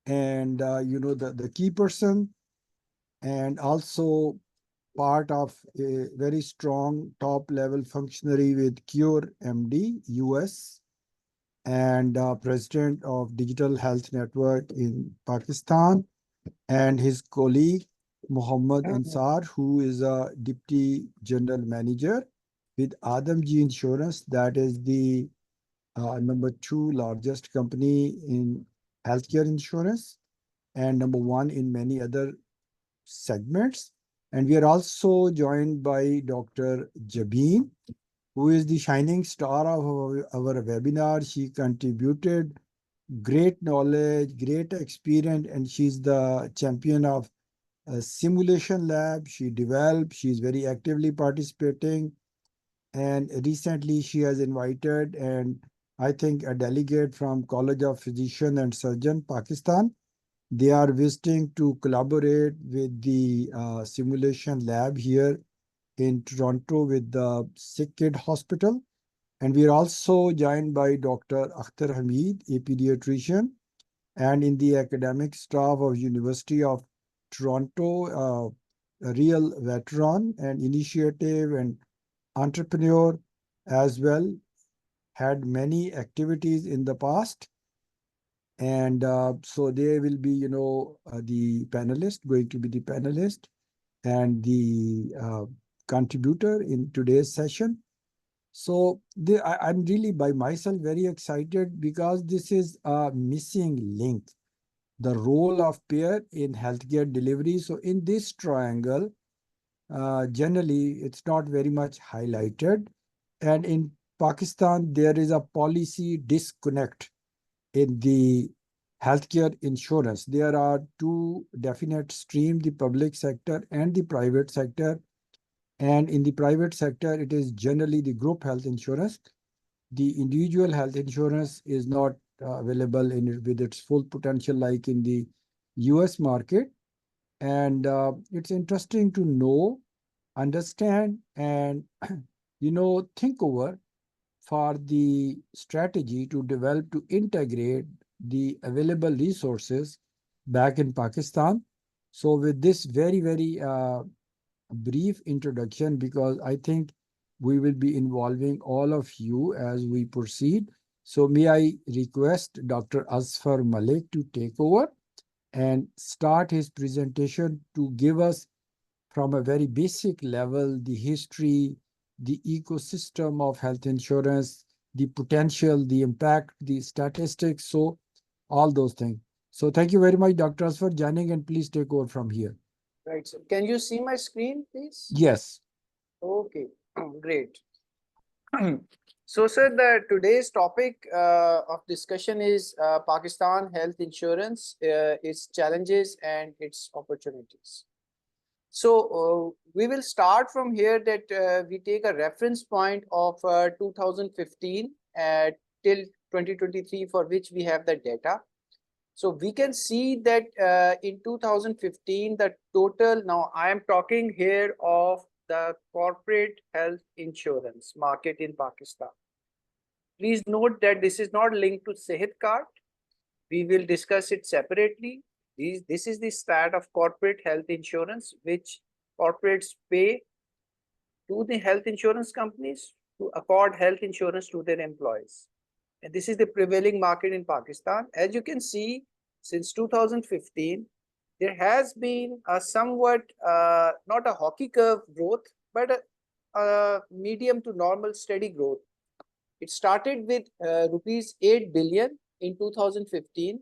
and the key person, and also part of a very strong top level functionary with CureMD US, and president of Digital Health Network in Pakistan, and his colleague Muhammad Ansar, who is a deputy general manager with Adamji Insurance, that is the number two largest company in healthcare insurance and number one in many other segments. And we are also joined by Dr. Jabin, who is the shining star of our webinar. She contributed great knowledge, great experience, and she's the champion of a simulation lab she developed. She's very actively participating. And recently she has invited, and I think a delegate from College of Physician and Surgeon, Pakistan. They are visiting to collaborate with the simulation lab here in Toronto with the Sick Kid Hospital. And we are also joined by Dr. Akhtar Hamid, a pediatrician, and in the academic staff of University of Toronto, a real veteran and initiative and entrepreneur as well, had many activities in the past. And so they will be, the panelist, going to be the panelist and the contributor in today's session. So I'm really by myself very excited because this is a missing link, the role of peer in healthcare delivery. So in this triangle, generally it's not very much highlighted. And in Pakistan, there is a policy disconnect in the healthcare insurance. There are two definite streams, the public sector and the private sector. And in the private sector, it is generally the group health insurance. The individual health insurance is not available in it with its full potential like in the US market. And it's interesting to know, understand, and think over for the strategy to develop to integrate the available resources back in Pakistan. So with this very, very brief introduction, because I think we will be involving all of you as we proceed. So may I request Dr. AZFAR Malik to take over and start his presentation to give us from a very basic level the history, the ecosystem of health insurance, the potential, the impact, the statistics, so all those things. So thank you very much, Dr. AZFAR, joining, and please take over from here. Right, sir. Can you see my screen, please? Yes. Okay, great. So, sir, today's topic of discussion is Pakistan health insurance, its challenges and its opportunities. So, we will start from here that we take a reference point of 2015 till 2023 for which we have the data. So we can see that in 2015, the total, now I am talking here of the corporate health insurance market in Pakistan. Please note that this is not linked to Sehat card. We will discuss it separately. This is the stat of corporate health insurance, which corporates pay to the health insurance companies to accord health insurance to their employees. And this is the prevailing market in Pakistan. As you can see, since 2015, there has been a somewhat, not a hockey curve growth, but a medium to normal steady growth. It started with rupees 8 billion in 2015,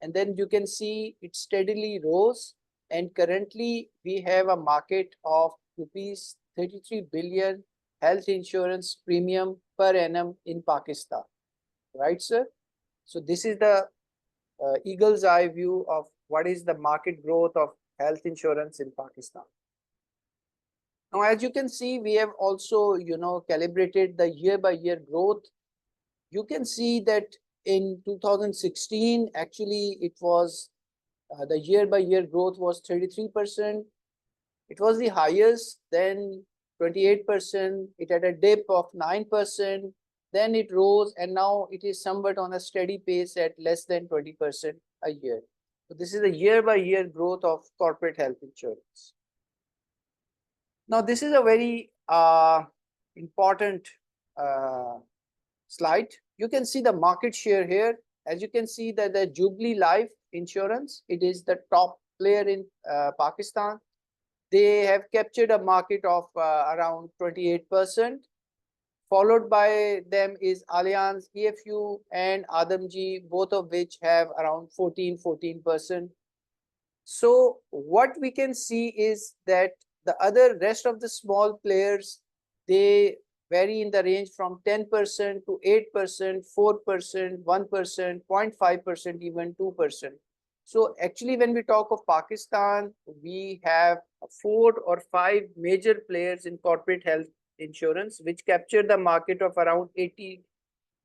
and then you can see it steadily rose. And currently, we have a market of rupees 33 billion health insurance premium per annum in Pakistan. Right, sir? So this is the eagle's eye view of what is the market growth of health insurance in Pakistan. Now, as you can see, we have also, calibrated the year-by-year growth. You can see that in 2016, actually, it was the year-by-year growth was 33%. It was the highest, then 28%. It had a dip of 9%. Then it rose, and now it is somewhat on a steady pace at less than 20% a year. So this is the year-by-year growth of corporate health insurance. Now, this is a very important slide. You can see the market share here. As you can see that the Jubilee Life Insurance, it is the top player in Pakistan. They have captured a market of around 28%. Followed by them is Allianz EFU and Adamji, both of which have around 14%. So what we can see is that the other rest of the small players, they vary in the range from 10% to 8%, 4%, 1%, 0.5%, even 2%. So actually, when we talk of Pakistan, we have 4 or 5 major players in corporate health insurance, which capture the market of around 80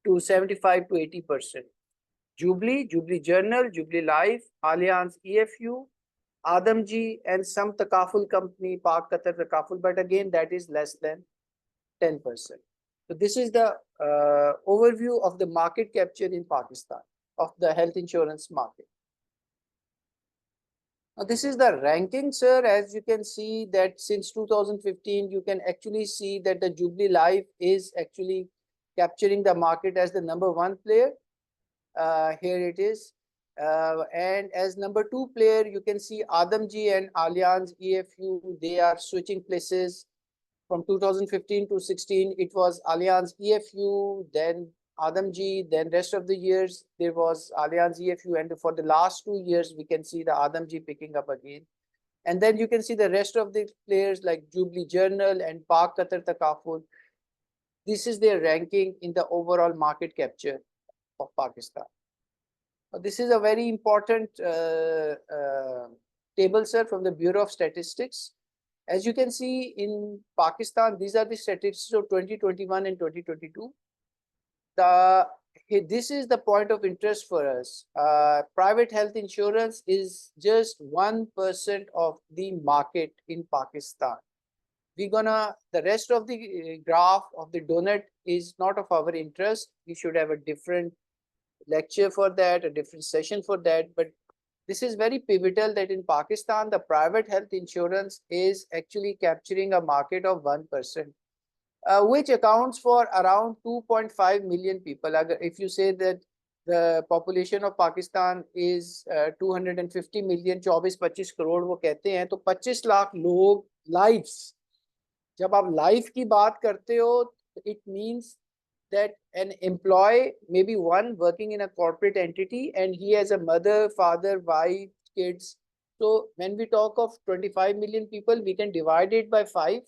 to 75 to 80%. Jubilee, Jubilee Journal, Jubilee Life, Allianz EFU, Adamji, and some Takaful company, Pak Qatar Takaful, but again, that is less than 10%. So this is the overview of the market capture in Pakistan of the health insurance market. Now, this is the ranking, sir. As you can see that since 2015, you can actually see that the Jubilee Life is actually capturing the market as the #1 player. Here it is. And as #2 player, you can see Adamji and Allianz EFU, they are switching places. From 2015 to 16, it was Allianz EFU, then Adamji, then rest of the years, there was Allianz EFU, and for the last 2 years, we can see the Adamji picking up again. And then you can see the rest of the players like Jubilee Journal and Pak Qatar Takaful. This is their ranking in the overall market capture of Pakistan. This is a very important table, sir, from the Bureau of Statistics. As you can see in Pakistan, these are the statistics of 2021 and 2022. This is the point of interest for us. Private health insurance is just 1% of the market in Pakistan. The rest of the graph of the donut is not of our interest. We should have a different lecture for that, a different session for that. But this is very pivotal that in Pakistan, the private health insurance is actually capturing a market of 1%. Which accounts for around 2.5 million people. If you say that the population of Pakistan is 250 million, 24-25 crore वो कहते हैं, तो 25 लाख लोग lives. जब आप life की बात करते हो, it means that an employee, maybe one working in a corporate entity, and he has a mother, father, wife, kids. So when we talk of 25 million people, we can divide it by 5.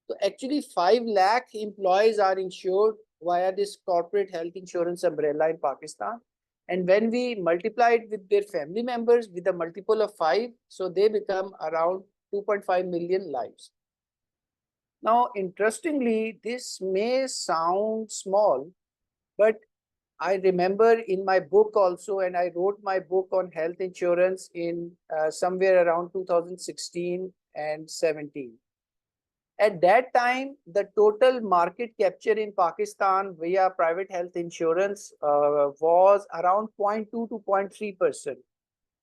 So actually 5 lakh employees are insured via this corporate health insurance umbrella in Pakistan. And when we multiply it with their family members with a multiple of 5, so they become around 2.5 million lives. Now, interestingly, this may sound small, but I remember in my book also, and I wrote my book on health insurance in somewhere around 2016 and 17. At that time, the total market capture in Pakistan via private health insurance was around 0.2 to 0.3%.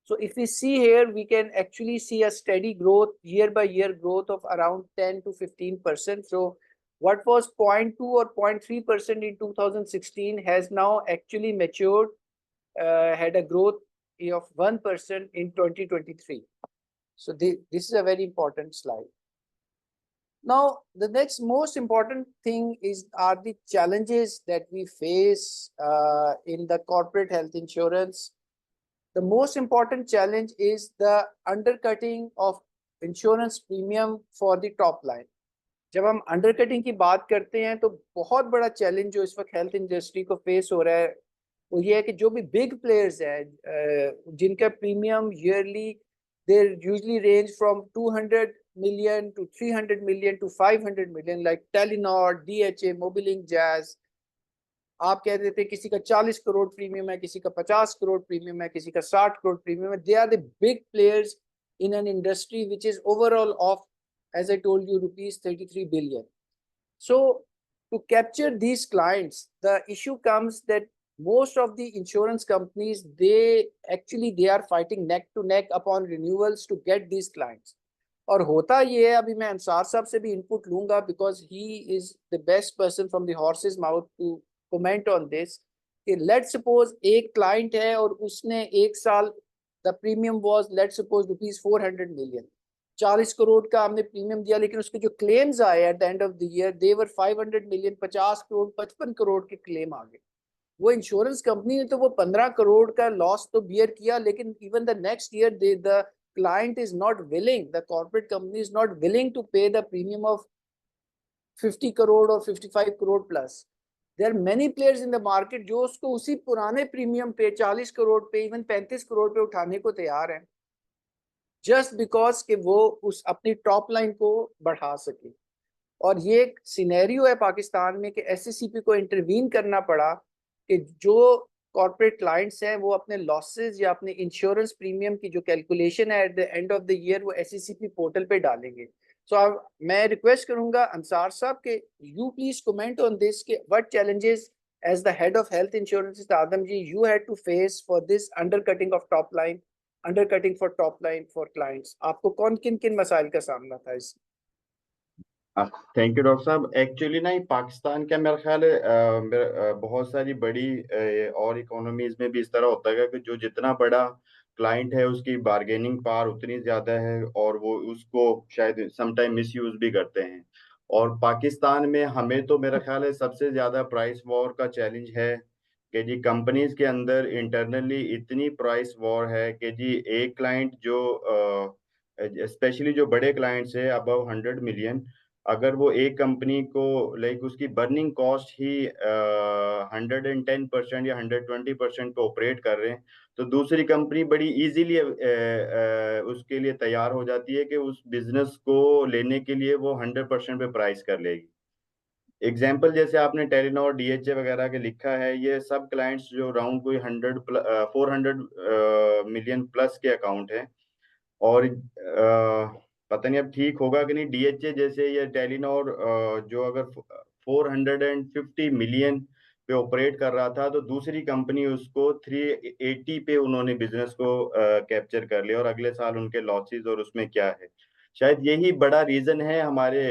So if we see here, we can actually see a steady growth, year-by-year growth of around 10 to 15%. So what was 0.2 or 0.3% in 2016 has now actually matured, had a growth of 1% in 2023. So this is a very important slide. Now, the next most important thing are the challenges that we face in the corporate health insurance. The most important challenge is the undercutting of insurance premium for the top line. जब हम undercutting की बात करते हैं तो बहुत बड़ा challenge जो इस वक्त health industry को face हो रहा है वो ये है कि जो भी big players हैं जिनका premium yearly they usually range from 200 million to 300 million to 500 million, like Telenor, DHA, Mobilink, Jazz. आप कह देते हैं किसी का 40 करोड़ प्रीमियम है, किसी का 50 करोड़ प्रीमियम है, किसी का 60 करोड़ प्रीमियम है. They are the big players in an industry which is overall of, as I told you, rupees 33 billion. So to capture these clients, the issue comes that most of the insurance companies, they actually they are fighting neck to neck upon renewals to get these clients. और होता ये है, अभी मैं अंसार साहब से भी input लूंगा because he is the best person from the horse's mouth to comment on this, कि लेट सपोज एक क्लाइंट है और उसने एक साल the premium was let suppose ₹400 million, 40 crore का हमने प्रीमियम दिया, लेकिन उसके जो क्लेम्स आए at the end of the year they were 500 million, 50 crore 55 crore के क्लेम आ गए। वो इंश्योरेंस कंपनी ने तो वो 15 करोड़ का लॉस तो बियर किया, लेकिन even the next year the client is not willing, the corporate company is not willing to pay the premium of 50 crore or 55 crore plus. There are many players in the market जो उसको उसी पुराने premium पे 40 करोड़ पे even 35 crore पे उठाने को तैयार हैं, जस्ट बिकॉज कि वो उस अपनी टॉप लाइन को बढ़ा सके। और ये एक सिनेरियो है पाकिस्तान में कि एसएससीपी को इंटरवीन करना पड़ा कि जो कॉर्पोरेट क्लाइंट्स हैं वो अपने लॉसेस या अपने इंश्योरेंस प्रीमियम की जो कैलकुलेशन है eight the end of the year वो एसएससीपी पोर्टल पे डालेंगे। सो मैं रिक्वेस्ट करूंगा अंसार साहब के you please comment on this कि what challenges as the head of health insurance Adamjee you had to face for this undercutting of top line, undercutting for top line for clients. आपको कौन किन किन मसाइल का सामना था इस? थैंक यू डॉक्टर साहब। एक्चुअली ना पाकिस्तान का मेरा ख्याल है बहुत सारी बड़ी और इकोनॉमीज में भी इस तरह होता है कि जो जितना बड़ा क्लाइंट है उसकी बार्गेनिंग पावर उतनी ज्यादा है और वो उसको शायद समटाइम मिसयूज भी करते हैं। और पाकिस्तान में हमें तो मेरा ख्याल है सबसे ज्यादा प्राइस वॉर का चैलेंज है कि जी कंपनीज के अंदर इंटरनली इतनी प्राइस वॉर है कि जी एक क्लाइंट जो स्पेशली जो बड़े क्लाइंट्स है अबव 100 मिलियन, अगर वो एक कंपनी को लाइक उसकी बर्निंग कॉस्ट ही 110% या 120% पे ऑपरेट कर रहे हैं, तो दूसरी कंपनी बड़ी इजीली उसके लिए तैयार हो जाती है कि उस बिजनेस को लेने के लिए वो 100% पे प्राइस कर लेगी। एग्जाम्पल जैसे आपने टेलीनॉर डीएचए वगैरह के लिखा है, ये सब क्लाइंट्स जो राउंड कोई 400 मिलियन प्लस के अकाउंट है। और पता नहीं अब ठीक होगा कि नहीं, डीएचए जैसे ये टेलीनॉर जो अगर 450 मिलियन पे ऑपरेट कर रहा था तो दूसरी कंपनी उसको 380 पे उन्होंने बिजनेस को कैप्चर कर लिया और अगले साल उनके लॉसेस और उसमें क्या है। शायद यही बड़ा रीजन है हमारे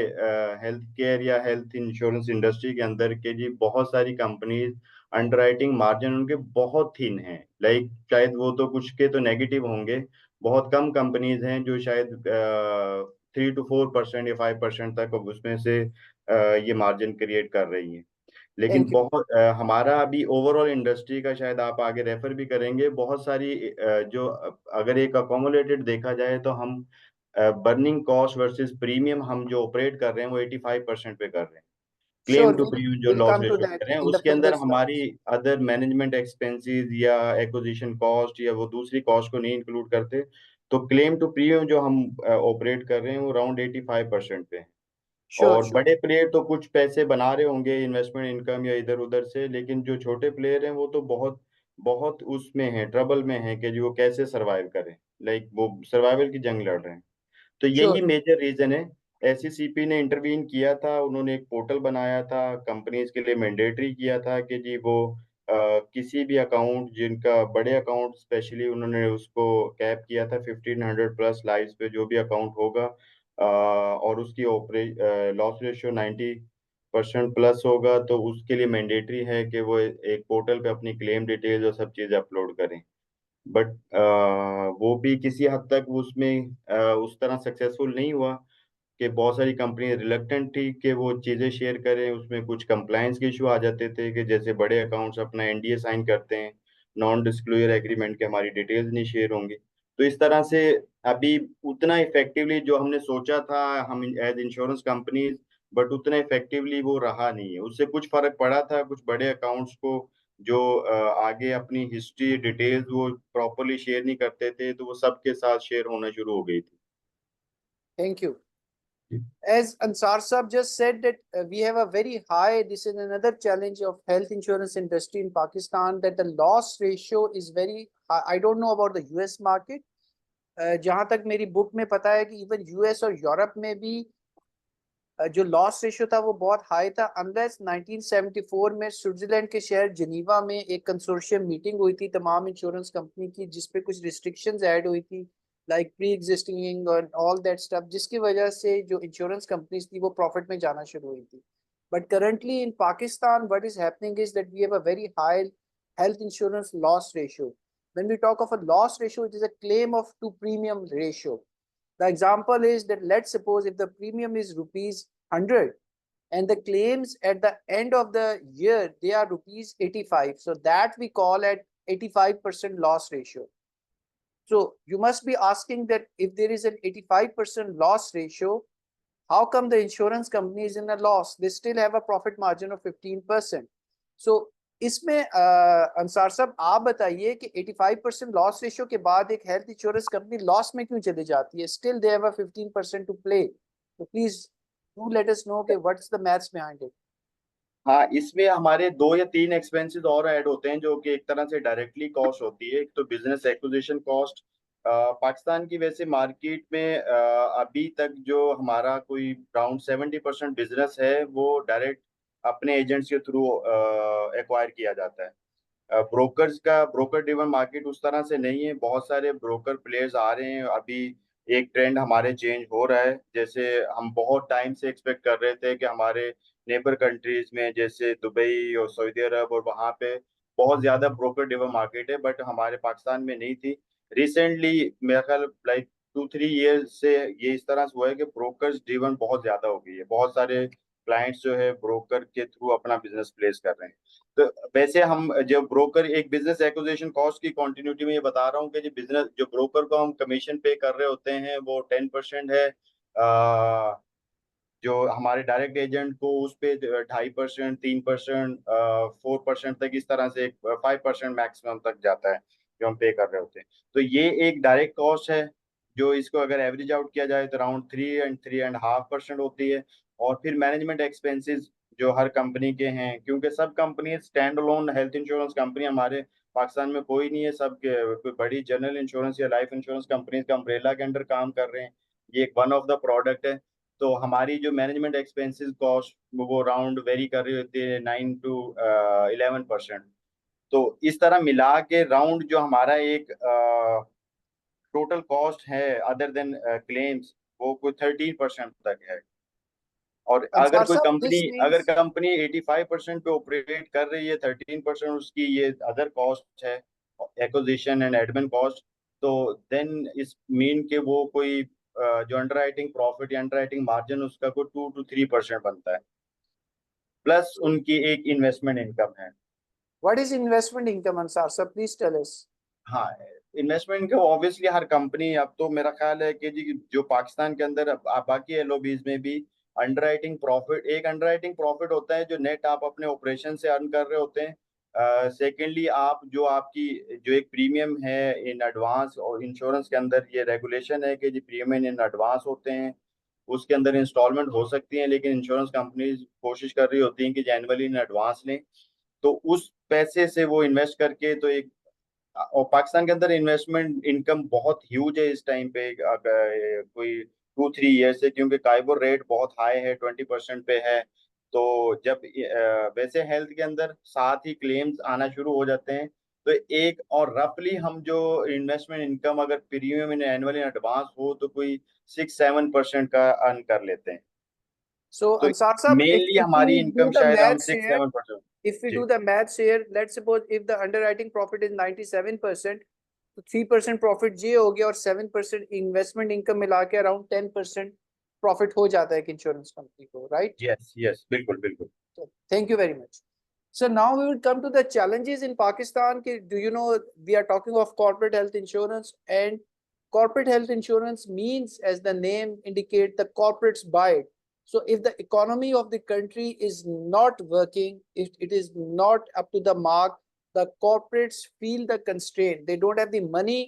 हेल्थ केयर या हेल्थ इंश्योरेंस इंडस्ट्री के अंदर के जी बहुत सारी कंपनीज अंडरराइटिंग मार्जिन उनके बहुत थिन हैं। लाइक शायद वो तो कुछ के तो नेगेटिव होंगे, बहुत कम कंपनीज हैं जो शायद 3 to 4% या 5% तक उसमें से ये मार्जिन क्रिएट कर रही हैं। लेकिन थैंक यू। बहुत हमारा अभी ओवरऑल इंडस्ट्री का शायद आप आगे रेफर भी करेंगे, बहुत सारी जो अगर एक अकोमोलेटेड देखा जाए तो हम बर्निंग कॉस्ट वर्सेस प्रीमियम हम जो ऑपरेट कर रहे हैं वो 85% पे कर रहे हैं। क्लेम श्योर, टू प्रीमियम जो will loss come to ratio that कर रहे हैं इन द उसके फर्दर अंदर हमारी स्लाइड्स। अदर मैनेजमेंट एक्सपेंसेस या एक्विजिशन कॉस्ट या वो दूसरी कॉस्ट को नहीं इंक्लूड करते, तो क्लेम टू प्रीमियम जो हम ऑपरेट कर रहे हैं वो अराउंड 85% पे है। श्योर और श्योर बड़े प्लेयर तो कुछ पैसे बना रहे होंगे इन्वेस्टमेंट इनकम या इधर उधर से, लेकिन जो छोटे प्लेयर हैं वो तो बहुत बहुत उसमें है, ट्रबल में है कि जो वो कैसे सरवाइव करें, लाइक वो सर्वाइवल की जंग लड़ रहे हैं। तो यही श्योर। मेजर रीजन है। एससीसीपी ने इंटरवीन किया था, उन्होंने एक पोर्टल बनाया था, कंपनीज के लिए मैंडेटरी किया था कि जी वो किसी भी अकाउंट जिनका बड़े अकाउंट स्पेशली उन्होंने उसको कैप किया था 1500 प्लस लाइव्स पे जो भी अकाउंट होगा और उसकी लॉस रेशियो 90% प्लस होगा तो उसके लिए मैंडेटरी है कि वो एक पोर्टल पे अपनी क्लेम डिटेल्स और सब चीज़ें अपलोड करें। बट वो भी किसी हद तक उसमें उस तरह सक्सेसफुल नहीं हुआ कि बहुत सारी कंपनी रिलक्टेंट थी कि वो चीज़ें शेयर करें, उसमें कुछ कंप्लायंस के इशू आ जाते थे कि जैसे बड़े अकाउंट्स अपना एनडीए साइन करते हैं, नॉन डिस्क्लोजर एग्रीमेंट के हमारी डिटेल्स नहीं शेयर होंगी। तो इस तरह से अभी उतना इफेक्टिवली जो हमने सोचा था हम एज इंश्योरेंस कंपनीज, बट उतना इफेक्टिवली वो रहा नहीं है। उससे कुछ फर्क पड़ा था कुछ बड़े अकाउंट्स को जो आगे अपनी हिस्ट्री डिटेल्स वो प्रॉपरली शेयर नहीं करते थे, तो वो सबके साथ शेयर होना शुरू हो गई थी। Thank you. As Ansar Sahab just said that we have a very high, this is another challenge of health insurance industry in Pakistan, that the loss ratio is very high. I don't know about the US market. जहाँ तक मेरी book में पता है कि even US और Europe में भी जो लॉस रेशियो था वो बहुत हाई था, अनलेस 1974 में स्विट्जरलैंड के शहर जिनीवा में एक कंसोर्शियम मीटिंग हुई थी तमाम इंश्योरेंस कंपनी की, जिसपे कुछ रिस्ट्रिक्शंस ऐड हुई थी, लाइक प्री एग्जिस्टिंग और ऑल दैट स्टफ, जिसकी वजह से जो इंश्योरेंस कंपनीज थी वो प्रॉफिट में जाना शुरू हुई थी. But currently in Pakistan what is happening is that we have a very high health insurance loss ratio. When we talk of a loss ratio, it is a claim of to premium ratio. The example is that let's suppose if the premium is rupees 100 and the claims at the end of the year they are rupees 85, so that we call at 85% loss ratio. So you must be asking that if there is an 85% loss ratio, how come the insurance company is in a loss? They still have a profit margin of 15%. So इसमें अंसार साहब आप बताइए कि 85% loss ratio के बाद एक health insurance company loss में क्यों चली जाती है? Still they have a 15% to play. तो please do let us know कि what's the maths behind it. हाँ, इसमें हमारे 2 या 3 एक्सपेंसेस और ऐड होते हैं जो कि एक तरह से डायरेक्टली कॉस्ट होती है. एक तो बिजनेस एक्विजिशन कॉस्ट. पाकिस्तान की वैसे मार्केट में अभी तक जो हमारा कोई अराउंड 70% बिजनेस है वो डायरेक्ट अपने एजेंट्स के थ्रू एक्वायर किया जाता है. ब्रोकर्स का ब्रोकर ड्रिवन मार्केट उस तरह से नहीं है. बहुत सारे ब्रोकर प्लेयर्स आ रहे हैं अभी. एक ट्रेंड हमारे चेंज हो रहा है. जैसे हम बहुत टाइम से एक्सपेक्ट कर रहे थे कि हमारे नेबर कंट्रीज में जैसे दुबई और सऊदी अरब और वहाँ पे बहुत ज्यादा ब्रोकर ड्रिवन मार्केट है, बट हमारे पाकिस्तान में नहीं थी. रिसेंटली मेरा ख्याल लाइक 2-3 ईयर्स से ये इस तरह से हुआ है कि ब्रोकर्स ड्रिवन बहुत ज्यादा हो गई है. बहुत सारे क्लाइंट्स जो है ब्रोकर के थ्रू अपना बिजनेस प्लेस कर रहे हैं. तो वैसे हम जो ब्रोकर एक बिजनेस एक्विजिशन कॉस्ट की कंटिन्यूटी में ये बता रहा हूँ कि जो बिजनेस जो ब्रोकर को हम कमीशन पे कर रहे होते हैं वो 10% है. जो हमारे डायरेक्ट एजेंट को उस पे 2.5%, 3%, 4% तक, इस तरह से 5% मैक्सिमम तक जाता है जो हम पे कर रहे होते हैं. तो ये एक डायरेक्ट कॉस्ट है जो इसको अगर एवरेज आउट किया जाए तो अराउंड 3 and 3.5% होती है. और फिर मैनेजमेंट एक्सपेंसेस जो हर कंपनी के हैं, क्योंकि सब company stand alone health insurance company हमारे पाकिस्तान में कोई नहीं है. सब कोई बड़ी जनरल इंश्योरेंस या लाइफ इंश्योरेंस कंपनी का अम्ब्रेला के अंडर काम कर रहे हैं. ये एक वन ऑफ द प्रोडक्ट है. तो हमारी जो मैनेजमेंट एक्सपेंसेस कॉस्ट वो राउंड वेरी कर रही होती है 9 to 11%. तो इस तरह मिला के राउंड जो हमारा एक टोटल कॉस्ट है अदर देन क्लेम्स वो कोई 13% तक है. और अगर अंसार कोई साहब कंपनी दिस अगर मीन्स कंपनी 85% पे ऑपरेट कर रही है, 13% उसकी ये अदर कॉस्ट है, एक्विजिशन एंड एडमिन कॉस्ट, तो देन इस मीन के वो कोई जो अंडरराइटिंग प्रॉफिट या अंडरराइटिंग मार्जिन उसका कोई 2 to 3% बनता है, प्लस उनकी एक इन्वेस्टमेंट इनकम है. What is investment income Ansar साहब, प्लीज टेल अस. हाँ, इन्वेस्टमेंट इनकम ऑब्वियसली हर कंपनी, अब तो मेरा ख्याल है कि जी जो पाकिस्तान के अंदर बाकी एलओबीज में भी अंडरराइटिंग प्रॉफिट, एक अंडरराइटिंग प्रॉफिट होता है जो नेट आप अपने ऑपरेशन से अर्न कर रहे होते हैं. सेकेंडली आप जो आपकी जो एक प्रीमियम है इन एडवांस, और इंश्योरेंस के अंदर ये रेगुलेशन है कि जी प्रीमियम इन एडवांस होते हैं. उसके अंदर इंस्टॉलमेंट हो सकती हैं लेकिन इंश्योरेंस कंपनीज कोशिश कर रही होती हैं कि जनवरी इन एडवांस लें. तो उस पैसे से वो इन्वेस्ट करके, तो एक, और पाकिस्तान के अंदर इन्वेस्टमेंट इनकम बहुत ह्यूज है इस टाइम पे, कोई 2-3 ईयर से, क्योंकि काइबोर रेट बहुत हाई है, 20% पे है. तो जब वैसे हेल्थ के अंदर साथ ही क्लेम्स आना शुरू हो जाते हैं, तो एक और रफली हम जो इन्वेस्टमेंट इनकम अगर premium in annual in advance हो तो कोई 6-7% का अर्न कर लेते हैं. So तो Ansar Sahab, mainly if we हमारी do इनकम the शायद हम maths six here, seven percent if we जी. do the maths here, let's suppose if the underwriting profit is 97%, तो 3% प्रॉफिट ये हो गया और 7% इन्वेस्टमेंट इनकम मिला के अराउंड 10% प्रॉफिट हो जाता है इंश्योरेंस कंपनी को, राइट? यस यस, बिल्कुल बिल्कुल. Thank you very much. So now we will come to the challenges in Pakistan. Do you know we are talking of corporate health insurance, and corporate health insurance means, as the name indicate, the corporates buy it. So if the economy of the country is not working, if it is not up to the mark, the corporates feel the constraint. They don't have the money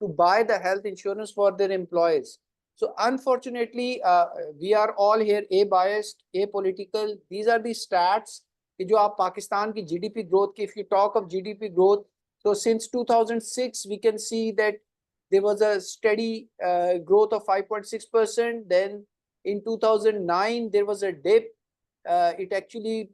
to buy the health insurance for their employees. So unfortunately, we are all here a-biased, apolitical. These are the stats कि जो आप पाकिस्तान की GDP growth की, if you talk of GDP growth, so since 2006 we can see that there was a steady growth of 5.6%, then In 2009, there was a dip. It actually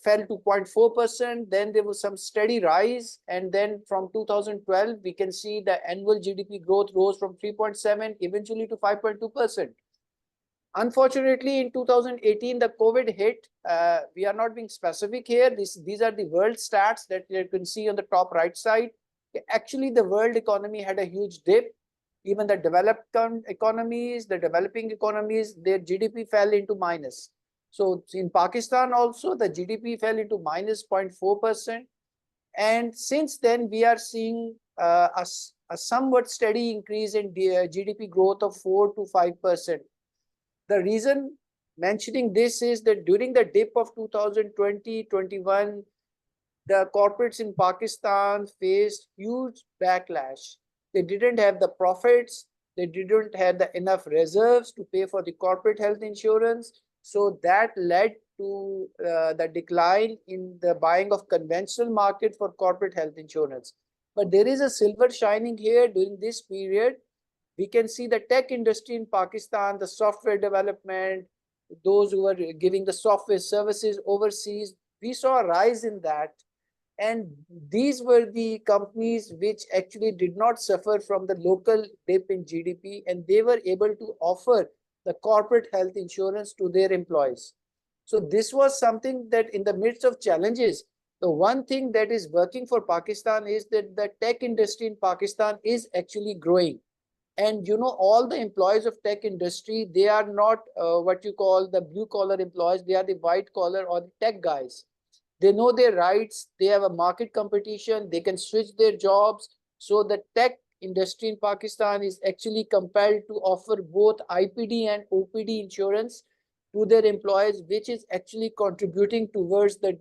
fell to 0.4%. Then there was some steady rise. And then from 2012, we can see the annual GDP growth rose from 3.7 eventually to 5.2%. Unfortunately, in 2018, the COVID hit. We are not being specific here. These are the world stats that you can see on the top right side. Actually, the world economy had a huge dip. Even the developed economies, the developing economies, their GDP fell into minus. So in Pakistan also, the GDP fell into minus 0.4%. And since then, we are seeing a somewhat steady increase in GDP growth of 4 to 5%. The reason mentioning this is that during the dip of 2020-21, the corporates in Pakistan faced huge backlash. They didn't have the profits. They didn't have the enough reserves to pay for the corporate health insurance. So that led to the decline in the buying of conventional market for corporate health insurance. But there is a silver shining here during this period. We can see the tech industry in Pakistan, the software development, those who are giving the software services overseas. We saw a rise in that. And these were the companies which actually did not suffer from the local dip in GDP, and they were able to offer the corporate health insurance to their employees. So this was something that in the midst of challenges, the one thing that is working for Pakistan is that the tech industry in Pakistan is actually growing. And you know, all the employees of tech industry, they are not what you call the blue collar employees. They are the white collar or the tech guys. They know their rights. They have a market competition. They can switch their jobs. So the tech industry in Pakistan is actually compelled to offer both IPD and OPD insurance to their employees, which is actually contributing towards the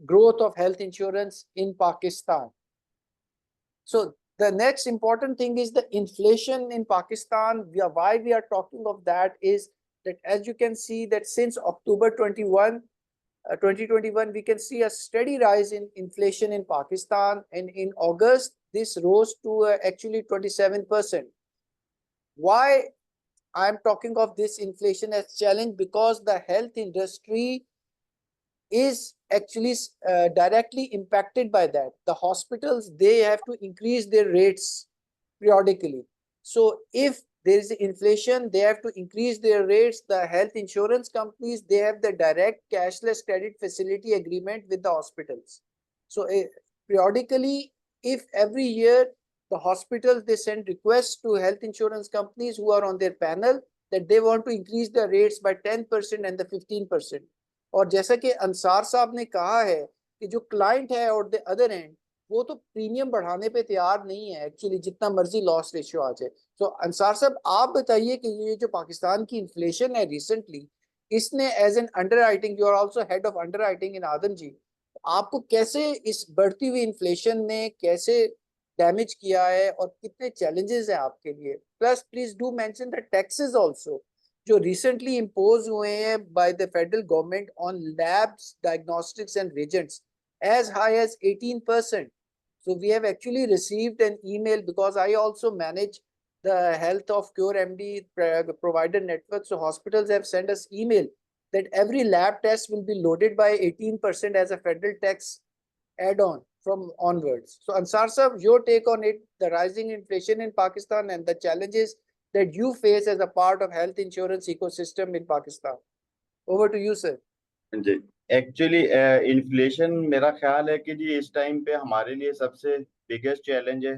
growth of health insurance in Pakistan. So the next important thing is the inflation in Pakistan. Why we are talking of that is that, as you can see, that since October 2021, we can see a steady rise in inflation in Pakistan. And in August, this rose to actually 27%. Why I'm talking of this inflation as challenge? Because the health industry is actually directly impacted by that. The hospitals, they have to increase their rates periodically. So if there is inflation, they have to increase their rates. The health insurance companies, they have the direct cashless credit facility agreement with the hospitals. So periodically, if every year the hospitals, they send requests to health insurance companies who are on their panel that they want to increase the rates by 10% and the 15%. और जैसा कि अंसार साहब ने कहा है कि जो client है और द अदर एंड, वो तो प्रीमियम बढ़ाने पे तैयार नहीं है एक्चुअली, जितना मर्जी लॉस रेशियो आ जाए. तो अंसार साहब, आप बताइए कि ये जो पाकिस्तान की इन्फ्लेशन है रिसेंटली, इसने as an underwriting, you are also head of underwriting in Adamjee, आपको कैसे इस बढ़ती हुई इन्फ्लेशन ने कैसे डैमेज किया है और कितने चैलेंजेस हैं आपके लिए? Plus please do mention the taxes also जो रिसेंटली इम्पोज हुए हैं by the federal government on labs, diagnostics and reagents as high as 18%. So we have actually received an email, because I also manage the health of CureMD provider network. So hospitals have sent us email that every lab test will be loaded by 18% as a federal tax add-on from onwards. So Ansar sir, your take on it, the rising inflation in Pakistan and the challenges that you face as a part of health insurance ecosystem in Pakistan. Over to you, sir. जी, actually inflation मेरा ख्याल है कि जी इस time पे हमारे लिए सबसे बिगेस्ट चैलेंज है.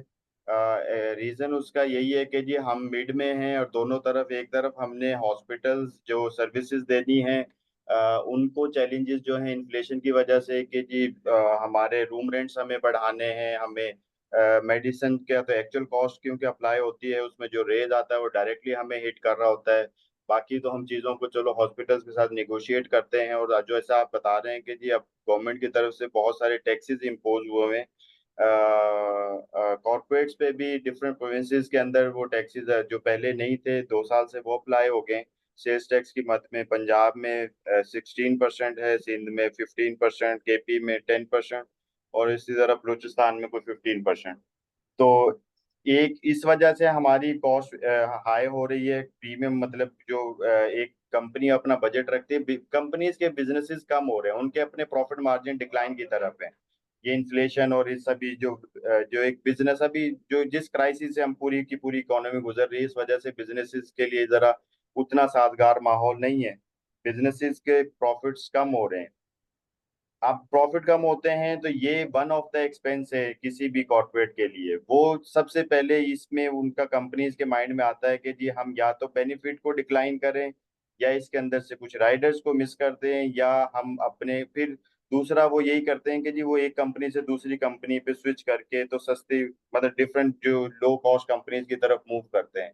रीज़न उसका यही है कि जी हम मिड में हैं और दोनों तरफ, एक तरफ हमने हॉस्पिटल्स जो सर्विसेज देनी है, उनको चैलेंजेस जो हैं इन्फ्लेशन की वजह से कि जी हमारे रूम रेंट्स हमें बढ़ाने हैं, हमें मेडिसिन का तो एक्चुअल कॉस्ट क्योंकि अप्लाई होती है उसमें जो रेज आता है वो डायरेक्टली हमें हिट कर रहा होता है. बाकी तो हम चीज़ों को चलो हॉस्पिटल्स के साथ नेगोशिएट करते हैं. और जो ऐसा आप बता रहे हैं कि जी अब गवर्नमेंट की तरफ से बहुत सारे टैक्सेस इम्पोज हुए हैं कॉर्पोरेट्स पे भी, डिफरेंट प्रोविंसेस के अंदर वो टैक्सेस जो पहले नहीं थे 2 साल से वो अप्लाई हो गए. सेल्स टैक्स की मद में पंजाब में 16% है, सिंध में 15%, केपी में 10% और इसी तरह बलूचिस्तान में कोई 15%. तो एक इस वजह से हमारी कॉस्ट हाई हो रही है. प्रीमियम मतलब जो एक कंपनी अपना बजट रखती है, कंपनीज के बिजनेसेस कम हो रहे हैं, उनके अपने प्रॉफिट मार्जिन डिक्लाइन की तरफ है। ये इन्फ्लेशन और इस सभी जो एक बिजनेस अभी जो जिस क्राइसिस से हम पूरी की पूरी इकोनॉमी गुजर रही है, इस वजह से बिजनेसेस के लिए जरा उतना साजगार माहौल नहीं है, बिजनेसेस के प्रॉफिट्स कम हो रहे हैं। अब प्रॉफिट कम होते हैं तो ये वन ऑफ द एक्सपेंस है किसी भी कॉर्पोरेट के लिए। वो सबसे पहले इसमें उनका कंपनीज के माइंड में आता है कि जी हम या तो बेनिफिट को डिक्लाइन करें, या इसके अंदर से कुछ राइडर्स को मिस कर दें, या हम अपने फिर दूसरा वो यही करते हैं कि जी वो एक कंपनी से दूसरी कंपनी पे स्विच करके तो सस्ती मतलब डिफरेंट जो लो कॉस्ट कंपनीज की तरफ मूव करते हैं।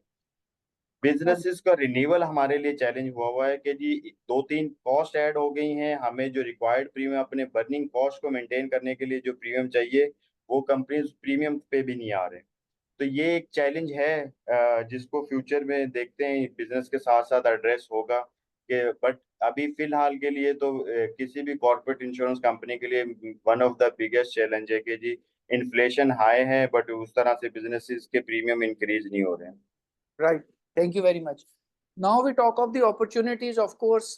बिजनेसेस का रिन्यूअल हमारे लिए चैलेंज हुआ है कि जी दो तीन कॉस्ट ऐड हो गई हैं, हमें जो रिक्वायर्ड प्रीमियम अपने बर्निंग कॉस्ट को मेंटेन करने के लिए जो प्रीमियम चाहिए वो कंपनीज प्रीमियम पे भी नहीं आ रहे। तो ये एक चैलेंज है जिसको फ्यूचर में देखते हैं बिजनेस के साथ साथ एड्रेस होगा कि बट अभी फिलहाल के लिए तो किसी भी कॉर्पोरेट इंश्योरेंस कंपनी के लिए one of the biggest challenge है कि जी इन्फ्लेशन हाई है बट उस तरह से बिजनेसेस के प्रीमियम इंक्रीज नहीं हो रहे हैं। Right. Thank you very much. Now we talk of the opportunities. Of course,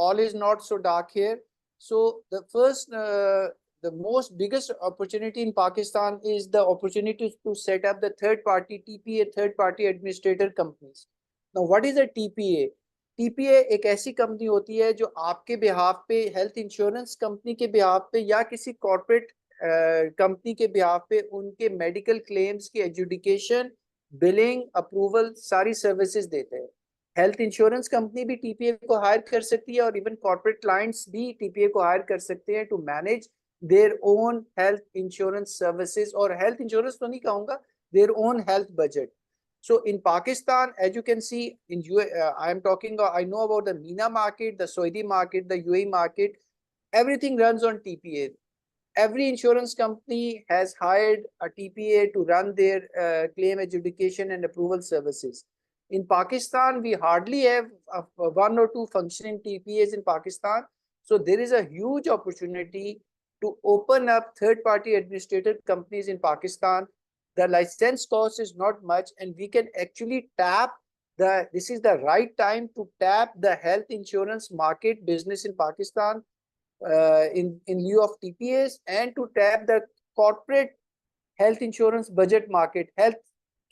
all is not so dark here. So the most biggest opportunity in Pakistan is the opportunity to set up the third-party TPA, third-party administrator companies. Now, what is a TPA? TPA एक ऐसी company होती है जो आपके behalf पे health insurance company के behalf पे या किसी कॉर्पोरेट कंपनी के बिहाफ पे उनके मेडिकल क्लेम्स की एजुडिकेशन, बिलिंग, अप्रूवल सारी सर्विसेज देते हैं। हेल्थ इंश्योरेंस कंपनी भी टीपीए को हायर कर सकती है और इवन कॉर्पोरेट क्लाइंट्स भी टीपीए को हायर कर सकते हैं to manage their own health insurance services, और हेल्थ इंश्योरेंस तो नहीं कहूंगा, their own health budget. So in Pakistan, as you can see, I am talking, I know about the MENA market, the Saudi market, the UAE market, everything runs on TPA. Every insurance company has hired a TPA to run their claim adjudication and approval services. In Pakistan, we hardly have one or two functioning TPAs in Pakistan. So there is a huge opportunity to open up third-party administrator companies in Pakistan. The license cost is not much, and we can actually tap this is the right time to tap the health insurance market business in Pakistan in lieu of TPAs, and to tap the corporate health insurance budget market, health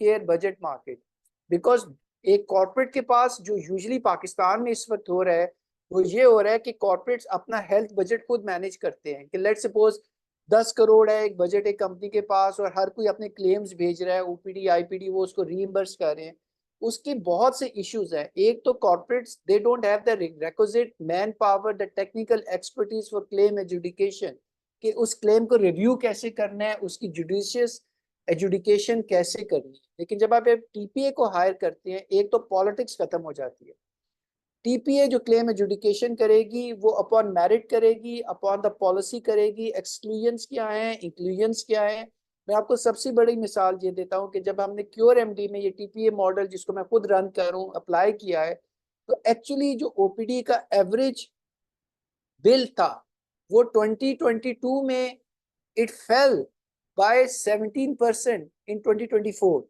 care budget market. Because एक corporate के पास जो usually Pakistan में इस वक्त हो रहा है वो ये हो रहा है कि कॉर्पोरेट्स अपना हेल्थ बजट खुद मैनेज करते हैं कि लेट सपोज 10 करोड़ है एक बजट एक कंपनी के पास और हर कोई अपने क्लेम्स भेज रहा है, ओपीडी आईपीडी वो उसको रीइंबर्स कर रहे हैं। उसके बहुत से इश्यूज हैं। एक तो corporates they don't have the requisite man power, the technical expertise for claim adjudication, कि उस क्लेम को रिव्यू कैसे करना है, उसकी जुडिशियस एजुडिकेशन कैसे करनी है। लेकिन जब आप टीपीए को हायर करते हैं, एक तो पॉलिटिक्स खत्म हो जाती है। टीपीए जो क्लेम एजुडिकेशन करेगी वो अपॉन मेरिट करेगी, अपॉन द पॉलिसी करेगी, एक्सक्लूजन्स क्या हैं, इंक्लूजन्स क्या हैं। मैं आपको सबसे बड़ी मिसाल ये देता हूँ कि जब हमने CureMD में ये टीपीए मॉडल जिसको मैं खुद रन कर रहा हूँ अप्लाई किया है, तो एक्चुअली जो ओपीडी का एवरेज बिल था वो 2022 में इट फेल बाय 17% इन 2024।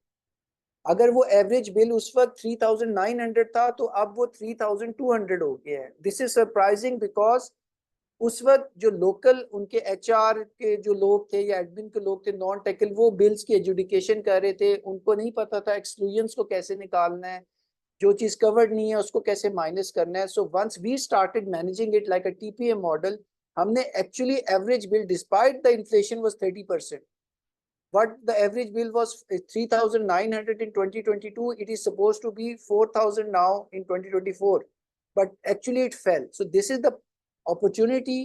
अगर वो एवरेज बिल उस वक्त 3900 था तो अब वो 3200 हो गया है। दिस इज सरप्राइजिंग बिकॉज उस वक्त जो लोकल उनके एचआर के जो लोग थे या एडमिन के लोग थे नॉन टेकल, वो बिल्स की एजुडिकेशन कर रहे थे, उनको नहीं पता था एक्सक्लूजन्स को कैसे निकालना है, जो चीज कवर्ड नहीं है उसको कैसे माइनस करना है। So once we started managing it like a TPA model, हमने actually average bill despite the inflation was 30%. What the average bill was 3,900 in 2022, it is supposed to be 4,000 now in 2024, but actually it fell. So this is the opportunity,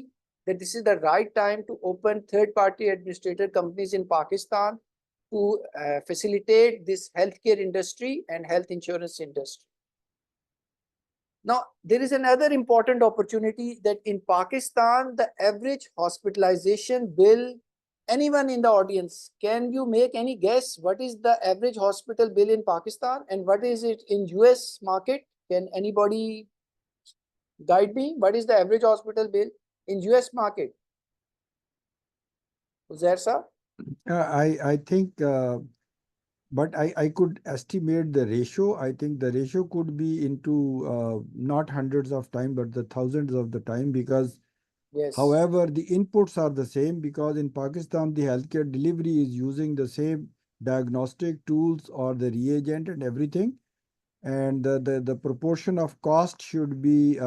that this is the right time to open third-party administrator companies in Pakistan to facilitate this healthcare industry and health insurance industry. Now, there is another important opportunity that in Pakistan, the average hospitalization bill, anyone in the audience, can you make any guess what is the average hospital bill in Pakistan and what is it in US market? Can anybody guide me? What is the average hospital bill in US market? Uzair sir? I think but I could estimate the ratio. I think the ratio could be into not hundreds of time, but the thousands of the time, because Yes. however, the inputs are the same, because in Pakistan, the healthcare delivery is using the same diagnostic tools or the reagent and everything. And the proportion of cost should be,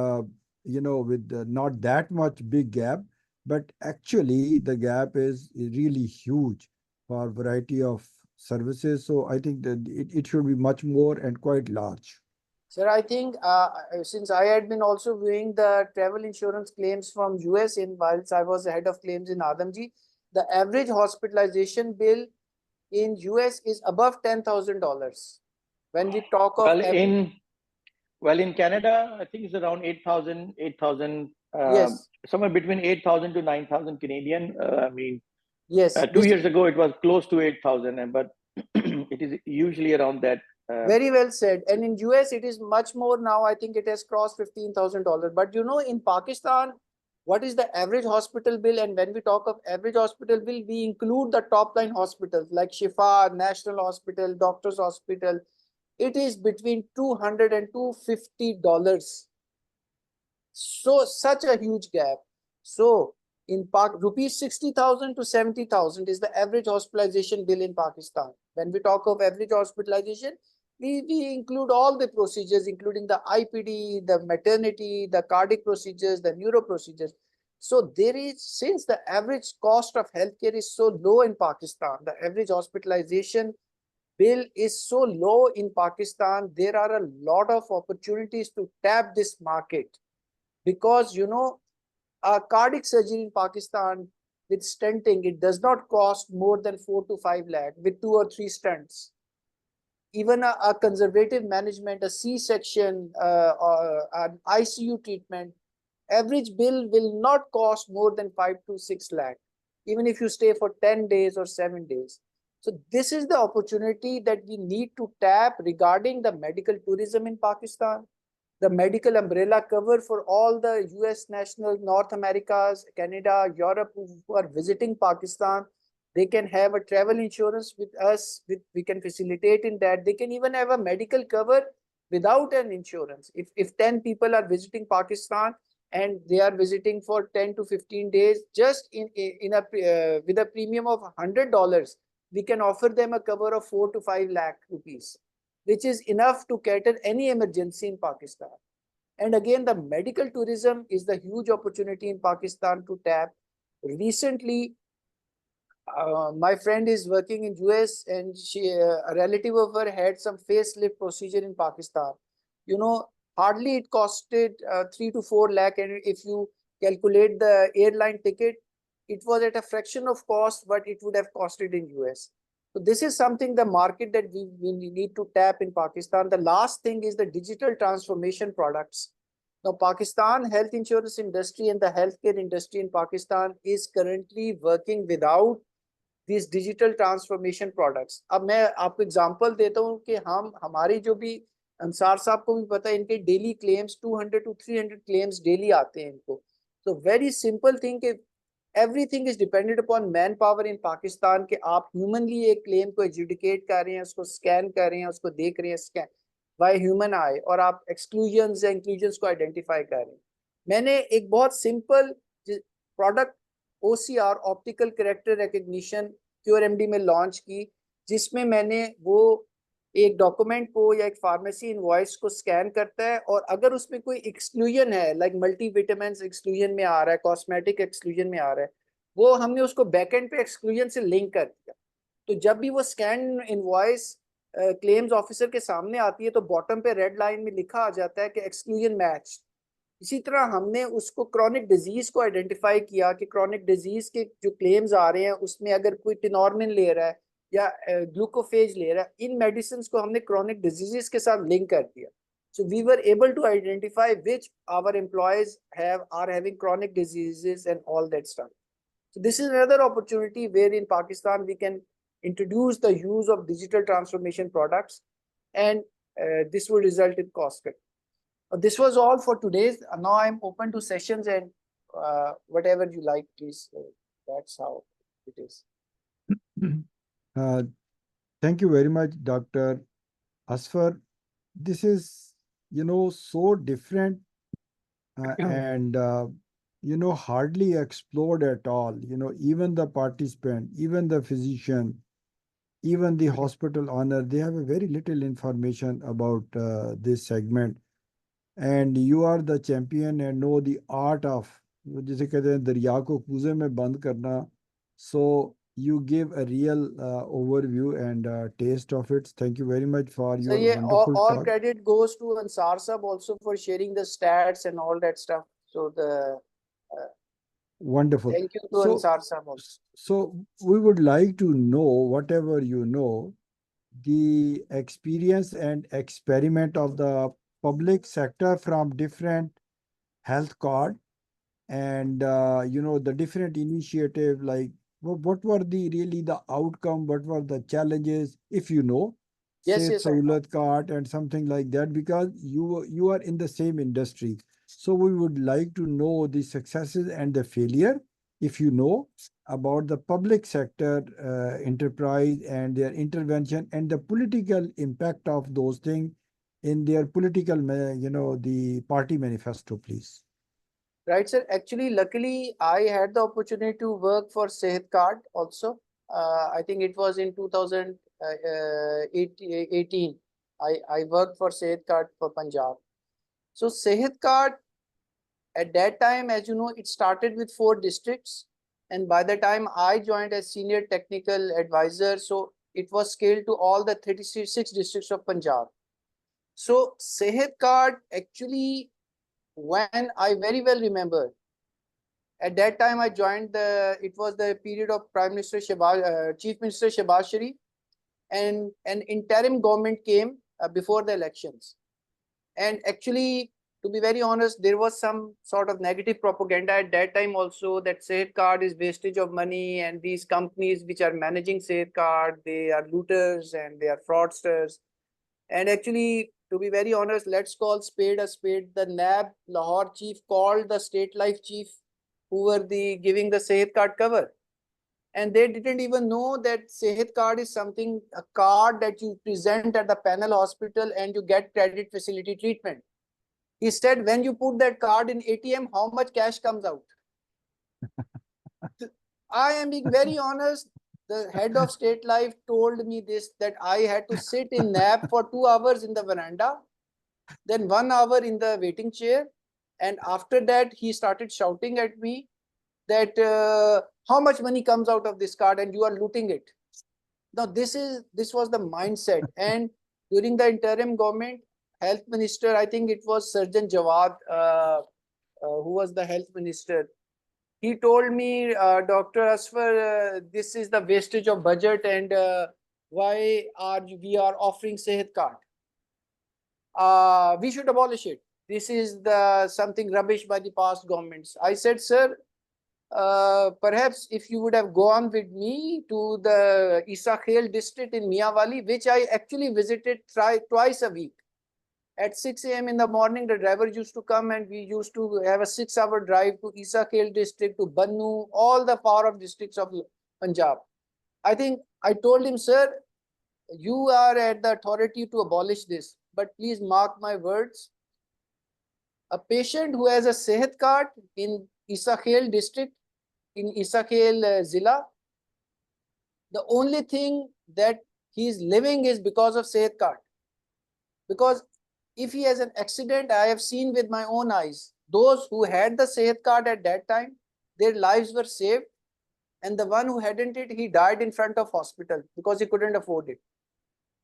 with not that much big gap, but actually the gap is really huge for variety of services. So I think that it should be much more and quite large. Sir, I think since I had been also viewing the travel insurance claims from US in whilst I was the head of claims in Adamji, the average hospitalization bill in US is above $10,000. When we talk of in Canada, I think it's around 8,000, yes, somewhere between 8,000 to 9,000 Canadian. I mean, yes, 2 years ago it was close to 8,000, but it is usually around that. Very well said. And in US, it is much more now. I think it has crossed $15,000. But you know, in Pakistan, what is the average hospital bill? And when we talk of average hospital bill, we include the top line hospitals like Shifa, National Hospital, Doctors Hospital. It is between $200 and $250. So such a huge gap. So in rupees 60,000 to 70,000 is the average hospitalization bill in Pakistan. When we talk of average hospitalization, we include all the procedures, including the IPD, the maternity, the cardiac procedures, the neuro procedures. So there is, since the average cost of healthcare is so low in Pakistan, the average hospitalization bill is so low in Pakistan, there are a lot of opportunities to tap this market. Because, you know, a cardiac surgery in Pakistan with stenting, it does not cost more than 4 to 5 lakh with 2 or 3 stents. Even a conservative management, a C-section, an ICU treatment, average bill will not cost more than 5 to 6 lakh, even if you stay for 10 days or 7 days. So this is the opportunity that we need to tap regarding the medical tourism in Pakistan. The medical umbrella cover for all the US nationals, North Americas, Canada, Europe who are visiting Pakistan. They can have a travel insurance with us. We can facilitate in that. They can even have a medical cover without an insurance. If 10 people are visiting Pakistan and they are visiting for 10 to 15 days, just with a premium of $100, we can offer them a cover of 4 to 5 lakh rupees, which is enough to cater any emergency in Pakistan. And again, the medical tourism is the huge opportunity in Pakistan to tap. Recently, my friend is working in US, and a relative of her had some facelift procedure in Pakistan. You know, hardly it costed 3 to 4 lakh, and if you calculate the airline ticket, it was at a fraction of cost what it would have costed in US. So this is something, the market that we need to tap in Pakistan. The last thing is the digital transformation products. Now, Pakistan health insurance industry and the healthcare industry in Pakistan is currently working without these digital transformation products. अब मैं आपको example देता हूँ कि हमारी जो भी अंसार साहब को भी पता है, इनके daily claims 200 to 300 claims daily आते हैं इनको. तो वेरी सिंपल थिंग कि everything is dependent upon man power in Pakistan कि आप ह्यूमनली एक क्लेम को एजुडिकेट कर रहे हैं, उसको स्कैन कर रहे हैं, उसको देख रहे हैं स्कैन बाय ह्यूमन आई, और आप एक्सक्लूजन्स या इंक्लूजन्स को आइडेंटिफाई कर रहे हैं. मैंने एक बहुत simple product OCR optical character recognition CureMD में लॉन्च की, जिसमें मैंने वो एक डॉक्यूमेंट को या एक फार्मेसी इनवॉइस को स्कैन करता है, और अगर उसमें कोई एक्सक्लूजन है, लाइक मल्टीविटामिन्स एक्सक्लूजन में आ रहा है, कॉस्मेटिक एक्सक्लूजन में आ रहा है, वो हमने उसको बैकएंड पे एक्सक्लूजन से लिंक कर दिया. तो जब भी वो स्कैन इनवॉइस क्लेम्स ऑफिसर के सामने आती है, तो बॉटम पे रेड लाइन में लिखा आ जाता है कि एक्सक्लूजन मैच. इसी तरह हमने उसको क्रॉनिक डिजीज को आइडेंटिफाई किया कि क्रॉनिक डिजीज के जो क्लेम्स आ रहे हैं उसमें अगर कोई टिनॉर्मिन ले रहा है या ग्लूकोफेज ले रहा है, इन मेडिसिन को हमने क्रॉनिक डिजीजेस के साथ लिंक कर दिया. So we were able to identify which our employees are having chronic diseases and all that stuff. So this is another opportunity where in Pakistan we can introduce the use of digital transformation products, and this will result in cost cut. This was all for today's. Now I'm open to sessions and whatever you like, please. That's how it is. Thank you very much, Dr. Asfar. This is, so different and, hardly explored at all. Even the participant, even the physician, even the hospital owner, they have a very little information about this segment. And you are the champion and know the art of, जिसे कहते हैं दरिया को कूजे में बंद करना. So you give a real overview and taste of it. Thank you very much for So your yeah, wonderful all talk. credit goes to Ansar Sab also for sharing the stats and all that stuff. So the Wonderful. thank you to So, Ansar Sab also. so we would like to know, whatever you know, the experience and experiment of the public sector from different health card and the different initiative, like what were the really the outcome, what were the challenges, if you know, Yes, say yes, I know. Sahulat card and something like that, because you are in the same industry. So we would like to know the successes and the failure, if you know, about the public sector enterprise and their intervention and the political impact of those things in their political the party manifesto, please. Right, sir. Actually, luckily, I had the opportunity to work for Sehat Card also. I think it was in 2018. I worked for Sehat Card for Punjab. So Sehat Card at that time, as you know, it started with 4 districts. And by the time I joined as senior technical advisor, so it was scaled to all the 36 districts of Punjab. So Sehat Card actually, when I very well remember, at that time I joined it was the period of Chief Minister Shehbaz Sharif, and an interim government came before the elections. And actually, to be very honest, there was some sort of negative propaganda at that time also that Sehat Card is wastage of money, and these companies which are managing Sehat Card, they are looters and they are fraudsters. And actually, to be very honest, let's call spade a spade. The NAB Lahore chief called the state life chief who were giving the Sehat Card cover. And they didn't even know that Sehat Card is something, a card that you present at the panel hospital and you get credit facility treatment. He said, when you put that card in ATM, how much cash comes out? I am being very honest. The head of state life told me this, that I had to sit in nap for 2 hours in the veranda, then 1 hour in the waiting chair. And after that, he started shouting at me that how much money comes out of this card and you are looting it. Now, this was the mindset. And during the interim government, health minister, I think it was Surgeon Jawad, who was the health minister. He told me, Dr. Asfar, this is the wastage of budget, and why we are offering Sehat card? We should abolish it. This is something rubbish by the past governments. I said, sir, perhaps if you would have gone with me to the Isa Khel district in Miawali, which I actually visited twice a week. At 6 a.m. in the morning, the driver used to come and we used to have a 6-hour drive to Isa Khel district, to Bannu, all the power of districts of Punjab. I think I told him, sir, you are at the authority to abolish this, but please mark my words. A patient who has a Sehat card in Isa Khel district, in Isa Khel Zilla, the only thing that he is living is because of Sehat card. Because if he has an accident, I have seen with my own eyes, those who had the Sehat card at that time, their lives were saved. And the one who hadn't it, he died in front of hospital because he couldn't afford it.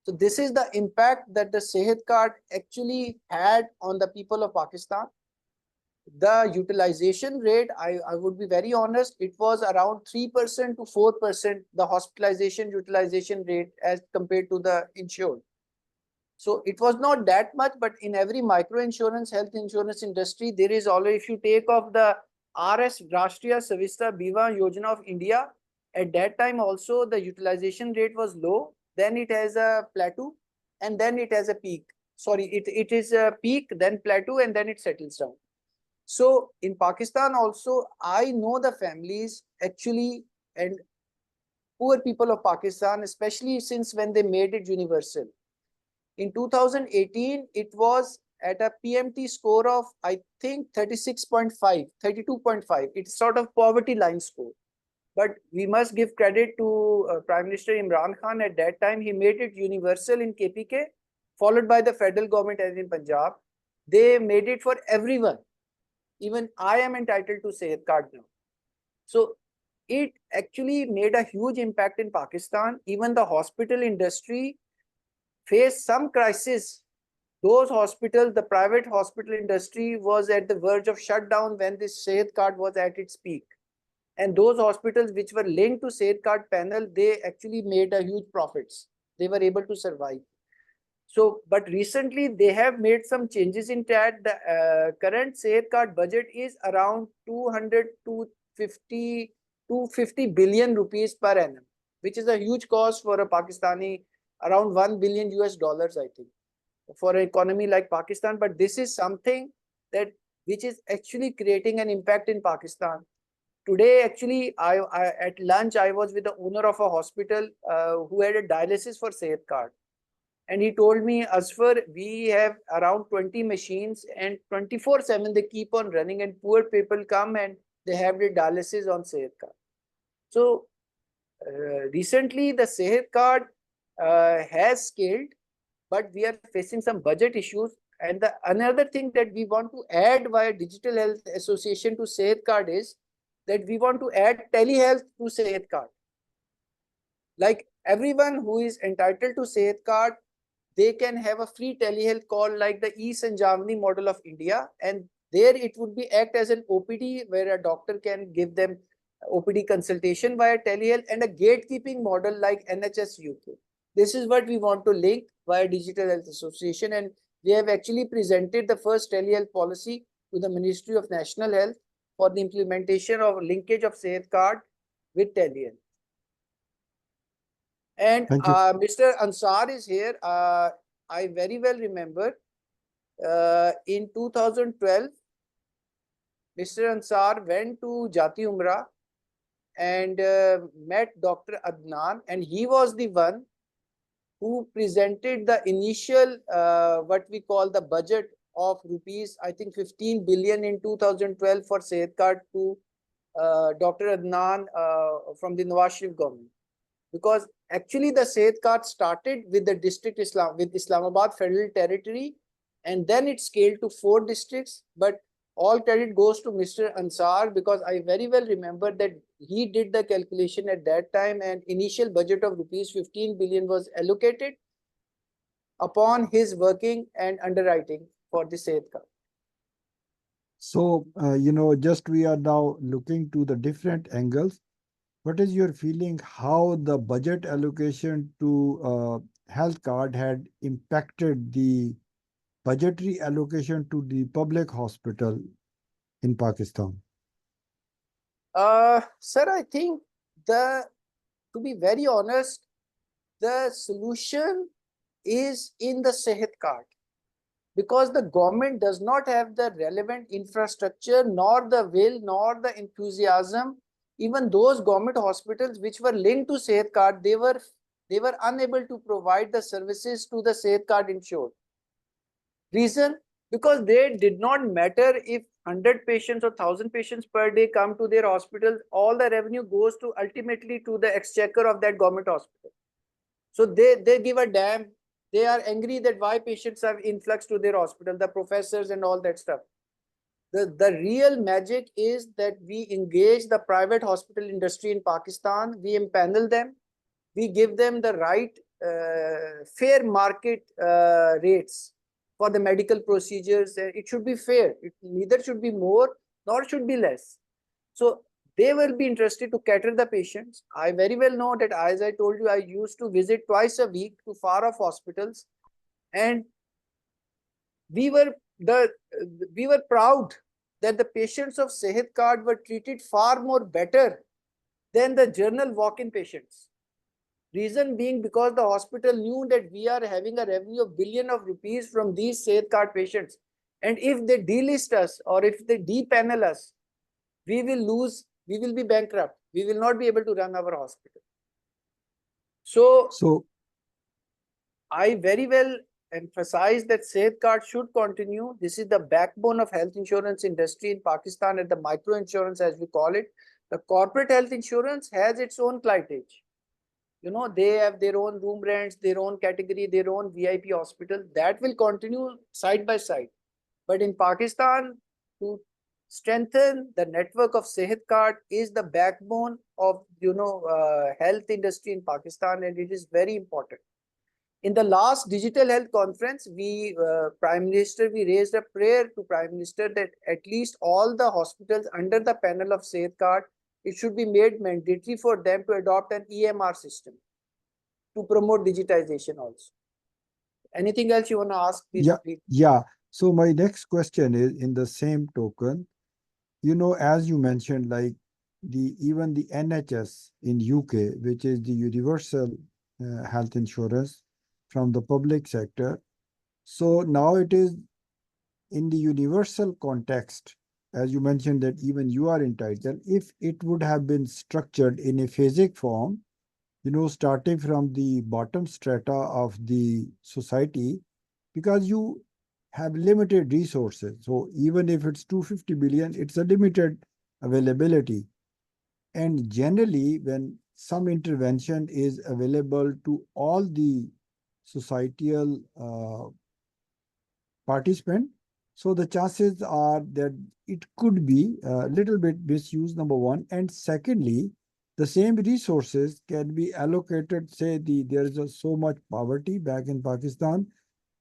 So this is the impact that the Sehat card actually had on the people of Pakistan. The utilization rate, I would be very honest, it was around 3% to 4%, the hospitalization utilization rate as compared to the insured. So it was not that much, but in every micro insurance, health insurance industry, there is already, if you take off the RS, Rashtriya Savista Bima Yojana of India, at that time also the utilization rate was low, then it has a plateau, and then it has a peak. Sorry, it is a peak, then plateau, and then it settles down. So in Pakistan also, I know the families actually, and poor people of Pakistan, especially since when they made it universal. In 2018, it was at a PMT score of, I think, 36.5, 32.5. It's sort of poverty line score. But we must give credit to Prime Minister Imran Khan. At that time, he made it universal in KPK, followed by the federal government as in Punjab. They made it for everyone. Even I am entitled to Sehat card now. So it actually made a huge impact in Pakistan. Even the hospital industry faced some crisis. Those hospitals, the private hospital industry was at the verge of shutdown when this Sehat card was at its peak. And those hospitals which were linked to Sehat card panel, they actually made a huge profits. They were able to survive. So, but recently they have made some changes in that. The current Sehat card budget is around 200 to 250 billion rupees per annum, which is a huge cost for a Pakistani, around 1 billion US dollars, I think, for an economy like Pakistan. But this is something that which is actually creating an impact in Pakistan. Today, actually, I at lunch, I was with the owner of a hospital who had a dialysis for Sehat card. And he told me, AZFAR, we have around 20 machines and 24/7 they keep on running, and poor people come and they have the dialysis on Sehat card. So recently the Sehat card has scaled, but we are facing some budget issues. And the another thing that we want to add via Digital Health Association to Sehat card is that we want to add telehealth to Sehat card. Like everyone who is entitled to Sehat card, they can have a free telehealth call like the e-Sanjavani model of India. And there it would be act as an OPD where a doctor can give them OPD consultation via telehealth, and a gatekeeping model like NHS UK. This is what we want to link via Digital Health Association. And we have actually presented the first telehealth policy to the Ministry of National Health for the implementation of linkage of Sehat card with telehealth. And Mr. Ansar is here. I very well remember in 2012, Mr. Ansar went to Jati Umrah and met Dr. Adnan, and he was the one who presented the initial what we call the budget of rupees, I think 15 billion in 2012 for Sehat card to Dr. Adnan from the Nawaz Sharif government. Because actually the Sehat card started with the district Islamabad Federal Territory, and then it scaled to 4 districts. But all credit goes to Mr. Ansar, because I very well remember that he did the calculation at that time, and initial budget of rupees 15 billion was allocated upon his working and underwriting for the Sehat card. So, just we are now looking to the different angles. What is your feeling how the budget allocation to health card had impacted the budgetary allocation to the public hospital in Pakistan? Sir, I think to be very honest, the solution is in the Sehat card, because the government does not have the relevant infrastructure, nor the will, nor the enthusiasm. Even those government hospitals which were linked to Sehat card, they were unable to provide the services to the Sehat card insured. Reason? Because they did not matter if 100 patients or 1,000 patients per day come to their hospital, all the revenue goes to ultimately to the exchequer of that government hospital. So they give a damn. They are angry that why patients have influx to their hospital, the professors and all that stuff. The real magic is that we engage the private hospital industry in Pakistan. We empanel them. We give them the right fair market rates for the medical procedures. It should be fair. It neither should be more nor should be less. So they will be interested to cater the patients. I very well know that, as I told you, I used to visit twice a week to far off hospitals, and we were proud that the patients of Sehat card were treated far more better than the general walk-in patients. Reason being because the hospital knew that we are having a revenue of billion of rupees from these Sehat card patients. And if they delist us or if they depanel us, we will lose, we will be bankrupt. We will not be able to run our hospital. So So I very well emphasize that Sehat card should continue. This is the backbone of health insurance industry in Pakistan, and the micro insurance, as we call it. The corporate health insurance has its own clientage. You know, they have their own room rents, their own category, their own VIP hospital. That will continue side by side. But in Pakistan, to strengthen the network of Sehat card is the backbone of, health industry in Pakistan, and it is very important. In the last digital health conference, we raised a prayer to Prime Minister that at least all the hospitals under the panel of Sehat card, it should be made mandatory for them to adopt an EMR system to promote digitization also. Anything else you want to ask? Please, yeah, please. yeah. So my next question is in the same token, as you mentioned, like even the NHS in UK, which is the universal health insurance from the public sector. So now it is in the universal context, as you mentioned that even you are entitled, if it would have been structured in a phasic form, starting from the bottom strata of the society, because you have limited resources. So even if it's 250 billion, it's a limited availability. And generally, when some intervention is available to all the societal participant, so the chances are that it could be a little bit misused, number one. And secondly, the same resources can be allocated, say there is so much poverty back in Pakistan.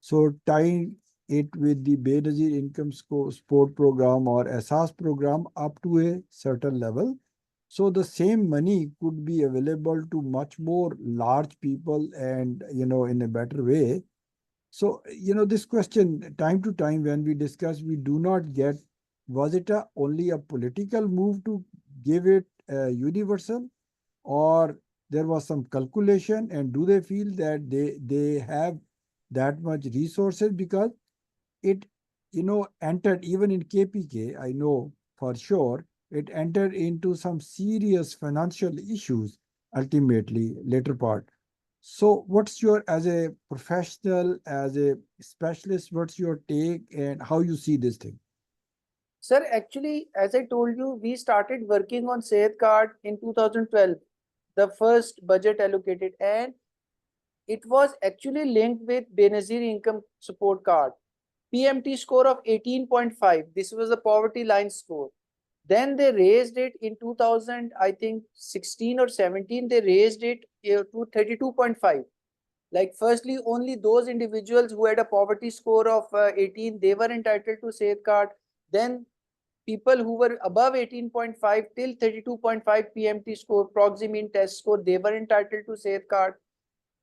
So tying it with the Benazir income support program or ASAS program up to a certain level. So the same money could be available to much more large people and, in a better way. So, this question, time to time when we discuss, we do not get, was it only a political move to give it universal, or there was some calculation, and do they feel that they have that much resources? Because it, entered even in KPK, I know for sure, it entered into some serious financial issues ultimately, later part. So what's your, as a professional, as a specialist, what's your take and how you see this thing? Sir, actually, as I told you, we started working on Sehat card in 2012, the first budget allocated, and it was actually linked with Benazir income support card. PMT score of 18.5. This was the poverty line score. Then they raised it in 2000, I think 16 or 17, they raised it to 32.5. Like, firstly, only those individuals who had a poverty score of 18, they were entitled to Sehat card. Then people who were above 18.5 till 32.5 PMT score, proximine test score, they were entitled to Sehat card.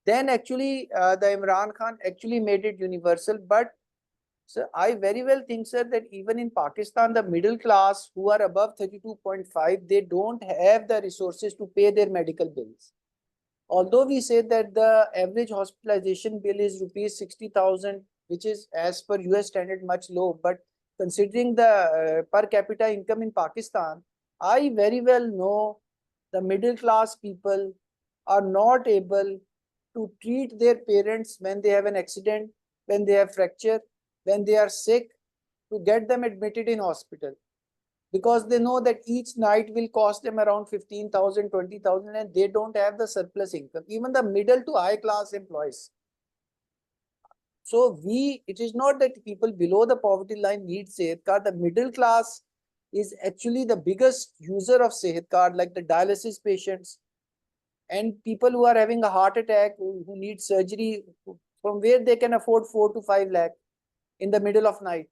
Then actually, the Imran Khan actually made it universal. But so I very well think, sir, that even in Pakistan, the middle class who are above 32.5, they don't have the resources to pay their medical bills. Although we say that the average hospitalization bill is rupees 60,000, which is as per US standard much low, but considering the per capita income in Pakistan, I very well know the middle class people are not able to treat their parents when they have an accident, when they have fracture, when they are sick, to get them admitted in hospital, because they know that each night will cost them around 15,000, 20,000, and they don't have the surplus income, even the middle to high class employees. So it is not that people below the poverty line need Sehat card. The middle class is actually the biggest user of Sehat card, like the dialysis patients and people who are having a heart attack, who need surgery, from where they can afford 4 to 5 lakh in the middle of night.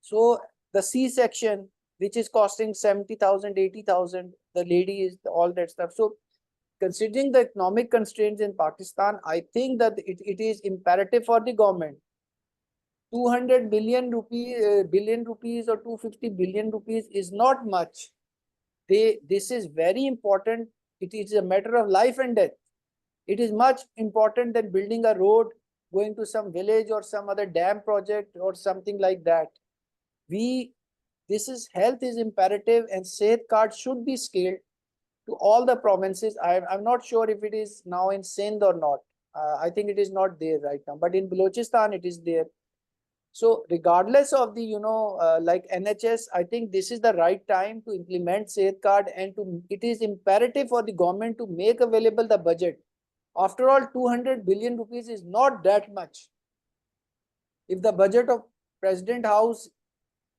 So the C-section, which is costing 70,000, 80,000, the lady is all that stuff. So considering the economic constraints in Pakistan, I think that it is imperative for the government. 200 billion rupees or 250 billion rupees is not much. This is very important. It is a matter of life and death. It is much important than building a road, going to some village or some other dam project or something like that. Health is imperative, and Sehat card should be scaled. to all the provinces. I'm not sure if it is now in Sindh or not. I think it is not there right now, but in Balochistan it is there. So regardless of the, like NHS, I think this is the right time to implement Sehat card, and it is imperative for the government to make available the budget. After all, 200 billion rupees is not that much. If the budget of President House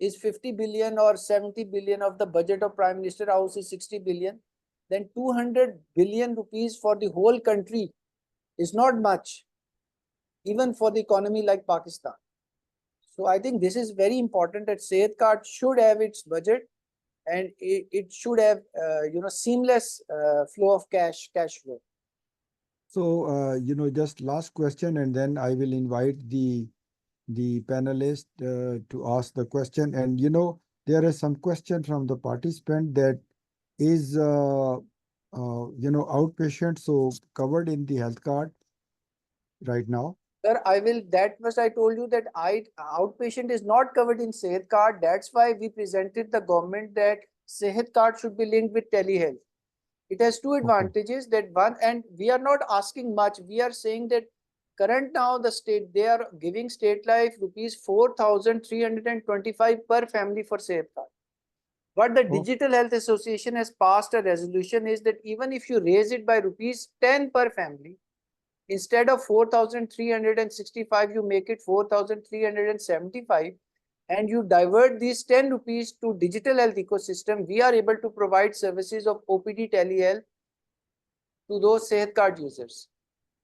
is 50 billion or 70 billion, of the budget of Prime Minister House is 60 billion, then 200 billion rupees for the whole country is not much, even for the economy like Pakistan. So I think this is very important, that Sehat card should have its budget, and it should have seamless flow of cash flow. So just last question, and then I will invite the panelist to ask the question. And there is some question from the participant that is outpatient so covered in the health card right now. Sir, that was I told you that outpatient is not covered in Sehat card. That's why we presented the government that Sehat card should be linked with telehealth. It has two advantages. That one, and we are not asking much. We are saying that current now the state, they are giving State Life rupees 4,325 per family for Sehat card. What the Digital Health Association has passed a resolution is that even if you raise it by rupees 10 per family, instead of 4,365, you make it 4,375, and you divert these 10 rupees to digital health ecosystem, we are able to provide services of OPD telehealth to those Sehat card users.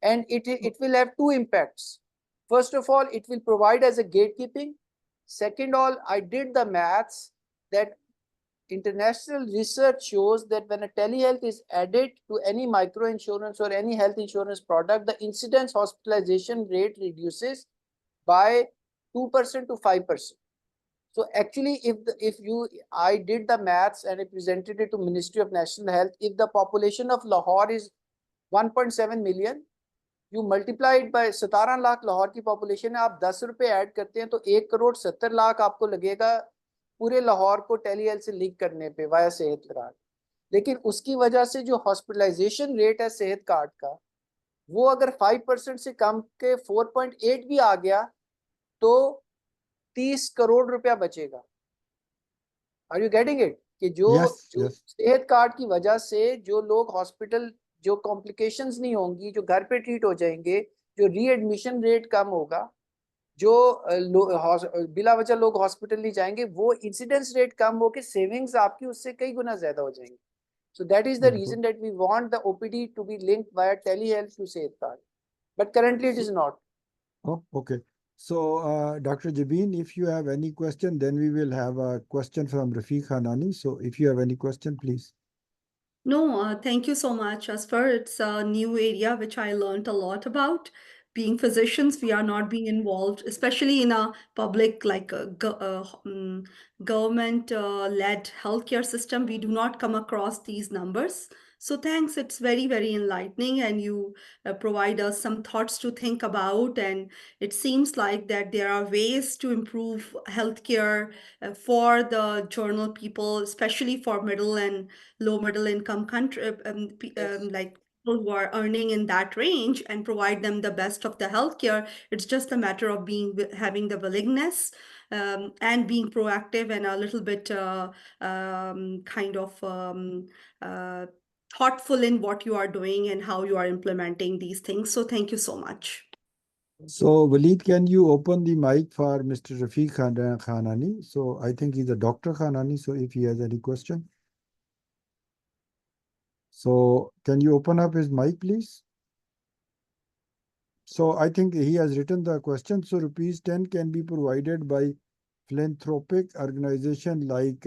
And it will have two impacts. First of all, it will provide as a gatekeeping. Second all, I did the maths that international research shows that when a telehealth is added to any micro insurance or any health insurance product, the incidence hospitalization rate reduces by 2% to 5%. So actually, I did the maths and I presented it to Ministry of National Health. If the population of Lahore is 1.7 million, you multiply it by 17 lakh Lahore की population है, आप 10 रुपए add करते हैं तो 1,70,00,000 आपको लगेगा पूरे लाहौर को टेलीहेल्थ से लिंक करने पे वाया सेहत कार्ड। लेकिन उसकी वजह से जो हॉस्पिटलाइजेशन रेट है सेहत कार्ड का, वो अगर 5% से कम के 4.8 भी आ गया तो 30 करोड़ रुपया बचेगा। Are you getting it? कि जो सेहत कार्ड की वजह से जो लोग हॉस्पिटल, जो कॉम्प्लिकेशंस नहीं होंगी, जो घर पे ट्रीट हो जाएंगे, जो रीएडमिशन रेट कम होगा, जो बिला वजह लोग हॉस्पिटल नहीं जाएंगे, वो इंसिडेंस रेट कम होके सेविंग्स आपकी उससे कई गुना ज्यादा हो जाएंगी। So that is the reason that we want the OPD to be linked via telehealth to Sehat card, but currently it is not. Oh, okay. So, Dr. Jabin, if you have any question, then we will have a question from Rafiq Hanani. So, if you have any question, please. No, thank you so much, AZFAR. It's a new area which I learned a lot about. Being physicians, we are not being involved, especially in a public, like a government-led healthcare system. We do not come across these numbers. So thanks, it's very, very enlightening, and you provide us some thoughts to think about. And it seems like that there are ways to improve healthcare for the journal people, especially for middle and low middle income country, like people who are earning in that range, and provide them the best of the healthcare. It's just a matter of having the willingness and being proactive and a little bit thoughtful in what you are doing and how you are implementing these things. So thank you so much. So, Waleed, can you open the mic for Mr. Rafiq Khanani? So, I think he's a Dr. Khanani. So, if he has any question. So, can you open up his mic, please? So, I think he has written the question. So, rupees 10 can be provided by philanthropic organization like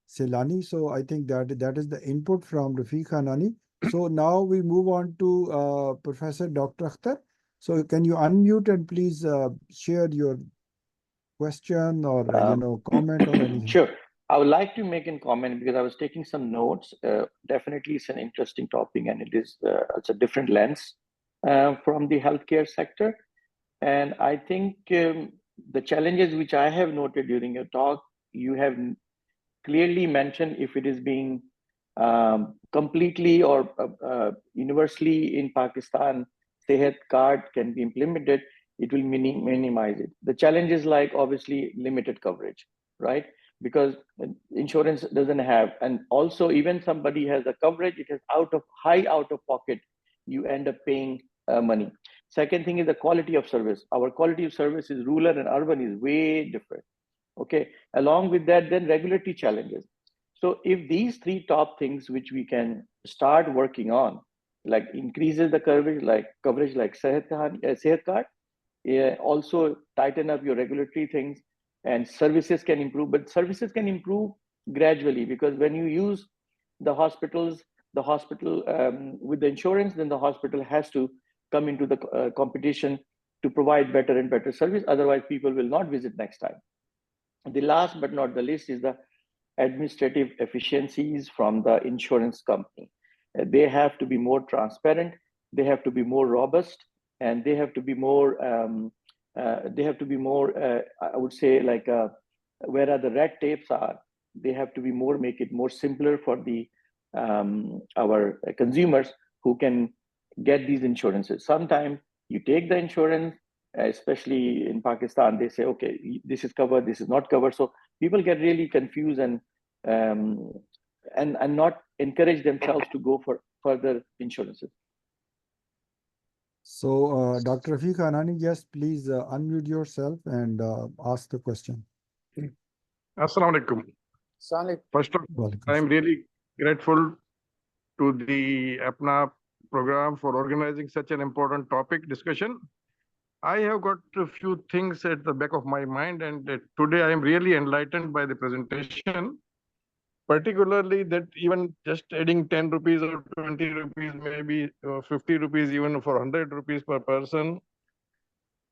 Selani. So, I think that is the input from Rafiq Hanani. So, now we move on to Professor Dr. Akhtar. So, can you unmute and please share your question or comment or anything? Sure. I would like to make a comment because I was taking some notes. Definitely, it's an interesting topic, and it's a different lens from the healthcare sector. And I think the challenges which I have noted during your talk, you have clearly mentioned if it is being completely or universally in Pakistan, Sehat card can be implemented, it will minimize it. The challenge is like obviously limited coverage, right? Because insurance doesn't have, and also even somebody has a coverage, it is high out of pocket, you end up paying money. Second thing is the quality of service. Our quality of service is rural and urban is way different. Okay, along with that, then regulatory challenges. So if these three top things which we can start working on, like increases the coverage like Sehat card, also tighten up your regulatory things, and services can improve, but services can improve gradually, because when you use the hospital with the insurance, then the hospital has to come into the competition to provide better and better service. Otherwise, people will not visit next time. The last but not the least is the administrative efficiencies from the insurance company. They have to be more transparent, they have to be more robust, and they have to be more, I would say, like where are the red tapes are, they have to be more, make it more simpler for the our consumers who can get these insurances. Sometimes you take the insurance, especially in Pakistan, they say, okay, this is covered, this is not covered. So people get really confused and not encourage themselves to go for further insurances. So, Dr. Rafiq Anani, yes, please unmute yourself and ask the question. Assalamu alaikum. First of all, I am really grateful to the APPNA program for organizing such an important topic discussion. I have got a few things at the back of my mind, and today I am really enlightened by the presentation, particularly that even just adding 10 rupees or 20 rupees, maybe 50 rupees, even for 100 rupees per person,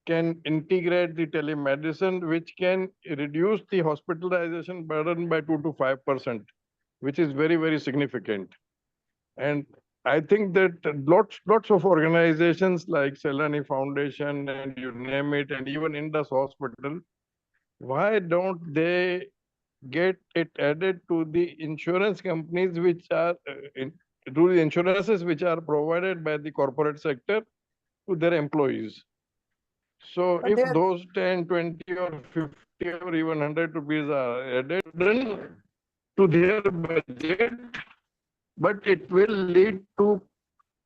can integrate the telemedicine, which can reduce the hospitalization burden by 2 to 5%, which is very, very significant. And I think that lots of organizations like Selani Foundation and you name it, and even Indus Hospital, why don't they get it added to the insurance companies which are to the insurances which are provided by the corporate sector to their employees? So if those 10, 20 or 50 or even 100 rupees are added to their budget, but it will lead to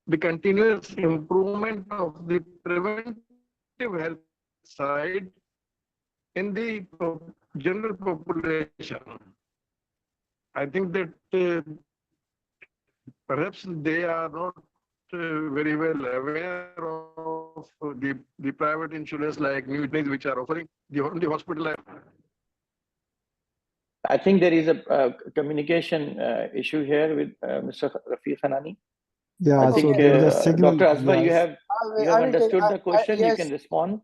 the continuous improvement of the preventive health side in the general population. I think that perhaps they are not very well aware of the private insurance like new companies which are offering the hospital. I think there is a communication issue here with Mr. Rafiq Hanani. Yeah, I think, so there is a signal. Dr. Asbar, Yes. you have understood the question, you yes. can respond.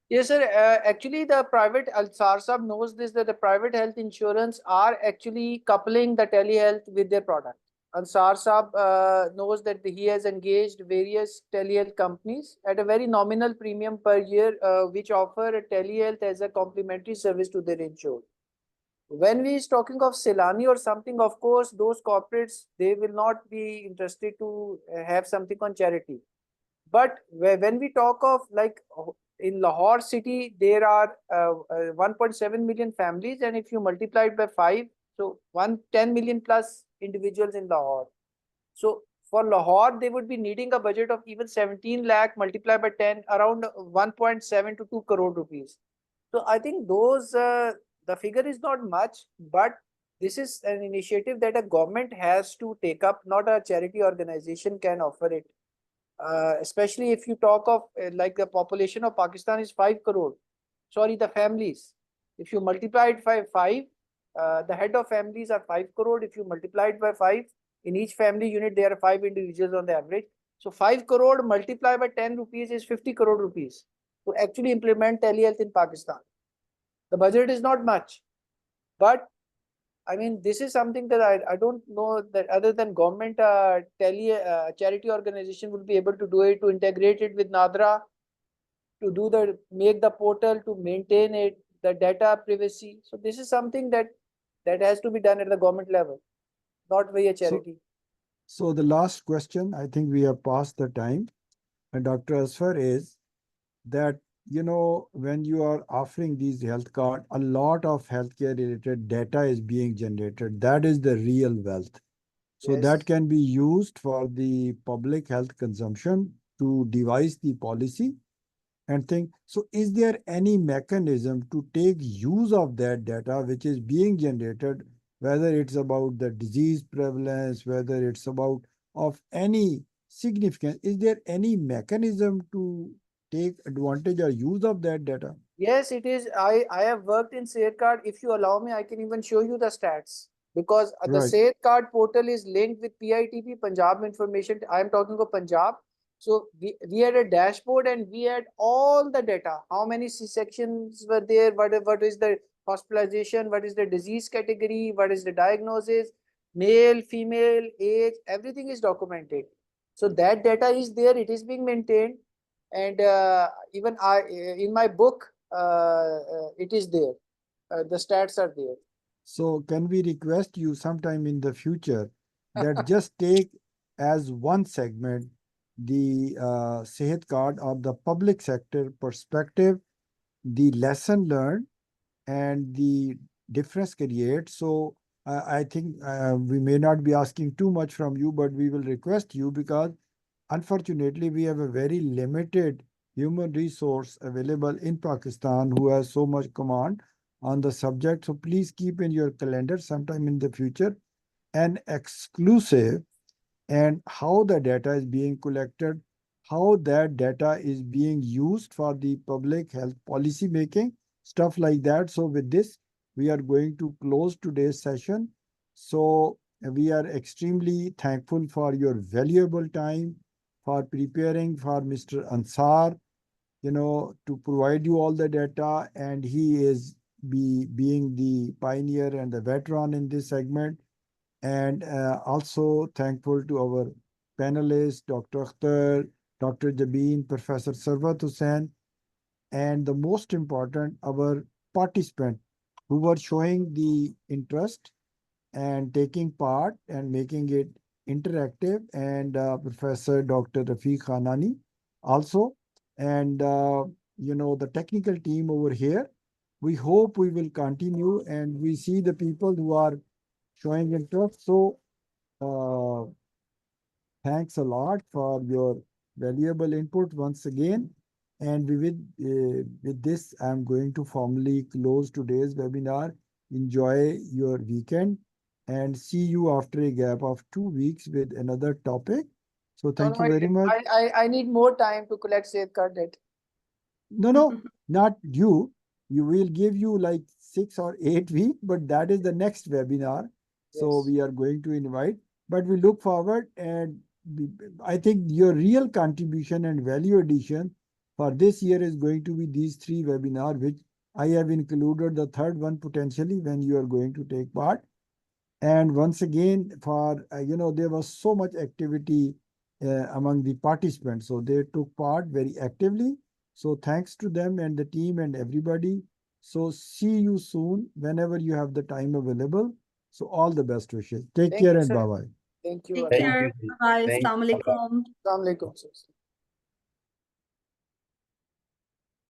Yes, sir. Actually, the private Ansar Sahab knows this, that the private health insurance are actually coupling the telehealth with their product. Ansar Sahab knows that he has engaged various telehealth companies at a very nominal premium per year, which offer a telehealth as a complementary service to their insured. When we is talking of Selani or something, of course, those corporates, they will not be interested to have something on charity. But when we talk of like in Lahore city, there are 1.7 million families, and if you multiply it by 5, so 10 million plus individuals in Lahore. So for Lahore, they would be needing a budget of even 17 lakh multiplied by 10, around 1.7 to 2 crore rupees. So I think those, the figure is not much, but this is an initiative that a government has to take up, not a charity organization can offer it. Especially if you talk of like the population of Pakistan is 5 crore. Sorry, the families. If you multiply it by 5, the head of families are 5 crore. If you multiply it by 5, in each family unit, there are 5 individuals on the average. So 5 crore multiplied by 10 rupees is 50 crore rupees to actually implement telehealth in Pakistan. The budget is not much, but I mean, this is something that I don't know that other than government charity organization will be able to do it, to integrate it with NADRA, to make the portal, to maintain it, the data privacy. So this is something that has to be done at the government level. not via So, charity. so the last question, I think we have passed the time, and Dr. AZFAR, is that, you know, when you are offering these health card, a lot of healthcare related data is being generated. That is the real wealth. So Yes. that can be used for the public health consumption to devise the policy and think. So is there any mechanism to take use of that data which is being generated, whether it's about the disease prevalence, whether it's about of any significance? Is there any mechanism to take advantage or use of that data? Yes, it is. I have worked in Card. If you allow me, I can even show you the stats, because the Right. Card portal is linked with PITP, Punjab Information. I am talking of Punjab. So we had a dashboard and we had all the data. How many C-sections were there? What is the hospitalization? What is the disease category? What is the diagnosis? Male, female, age, everything is documented. So that data is there. It is being maintained. And even in my book, it is there. The stats are there. So can we request you sometime in the future that just take as one segment the Sehat card of the public sector perspective, the lesson learned and the difference create. So I think we may not be asking too much from you, but we will request you, because unfortunately we have a very limited human resource available in Pakistan who has so much command on the subject. So please keep in your calendar sometime in the future an exclusive, and how the data is being collected, how that data is being used for the public health policy making, stuff like that. So with this, we are going to close today's session. So we are extremely thankful for your valuable time, for preparing for Mr. Ansar, to provide you all the data, and he is being the pioneer and the veteran in this segment. And also thankful to our panelists, Dr. Akhtar, Dr. Jabin, Professor Sarwat Hussain, and the most important, our participants who were showing the interest and taking part and making it interactive, and Professor Dr. Rafiq Khanani also, and the technical team over here. We hope we will continue, and we see the people who are showing interest. So thanks a lot for your valuable input once again. And with this, I'm going to formally close today's webinar. Enjoy your weekend and see you after a gap of 2 weeks with another topic. So thank you very much. I need more time to collect safeguard data. No, not you. You will give you like 6 or 8 weeks, but that is the next webinar. So Yes. we are going to invite, but we look forward, and I think your real contribution and value addition for this year is going to be these 3 webinars, which I have included the third one potentially when you are going to take part. And once again, for there was so much activity among the participants, so they took part very actively. So thanks to them and the team and everybody. So see you soon whenever you have the time available. So all the best wishes. Take Thank care you, and sir. bye bye. Thank you. Take Thank care. you. Bye. Thank Assalamu you. alaikum. Assalamu alaikum, sir.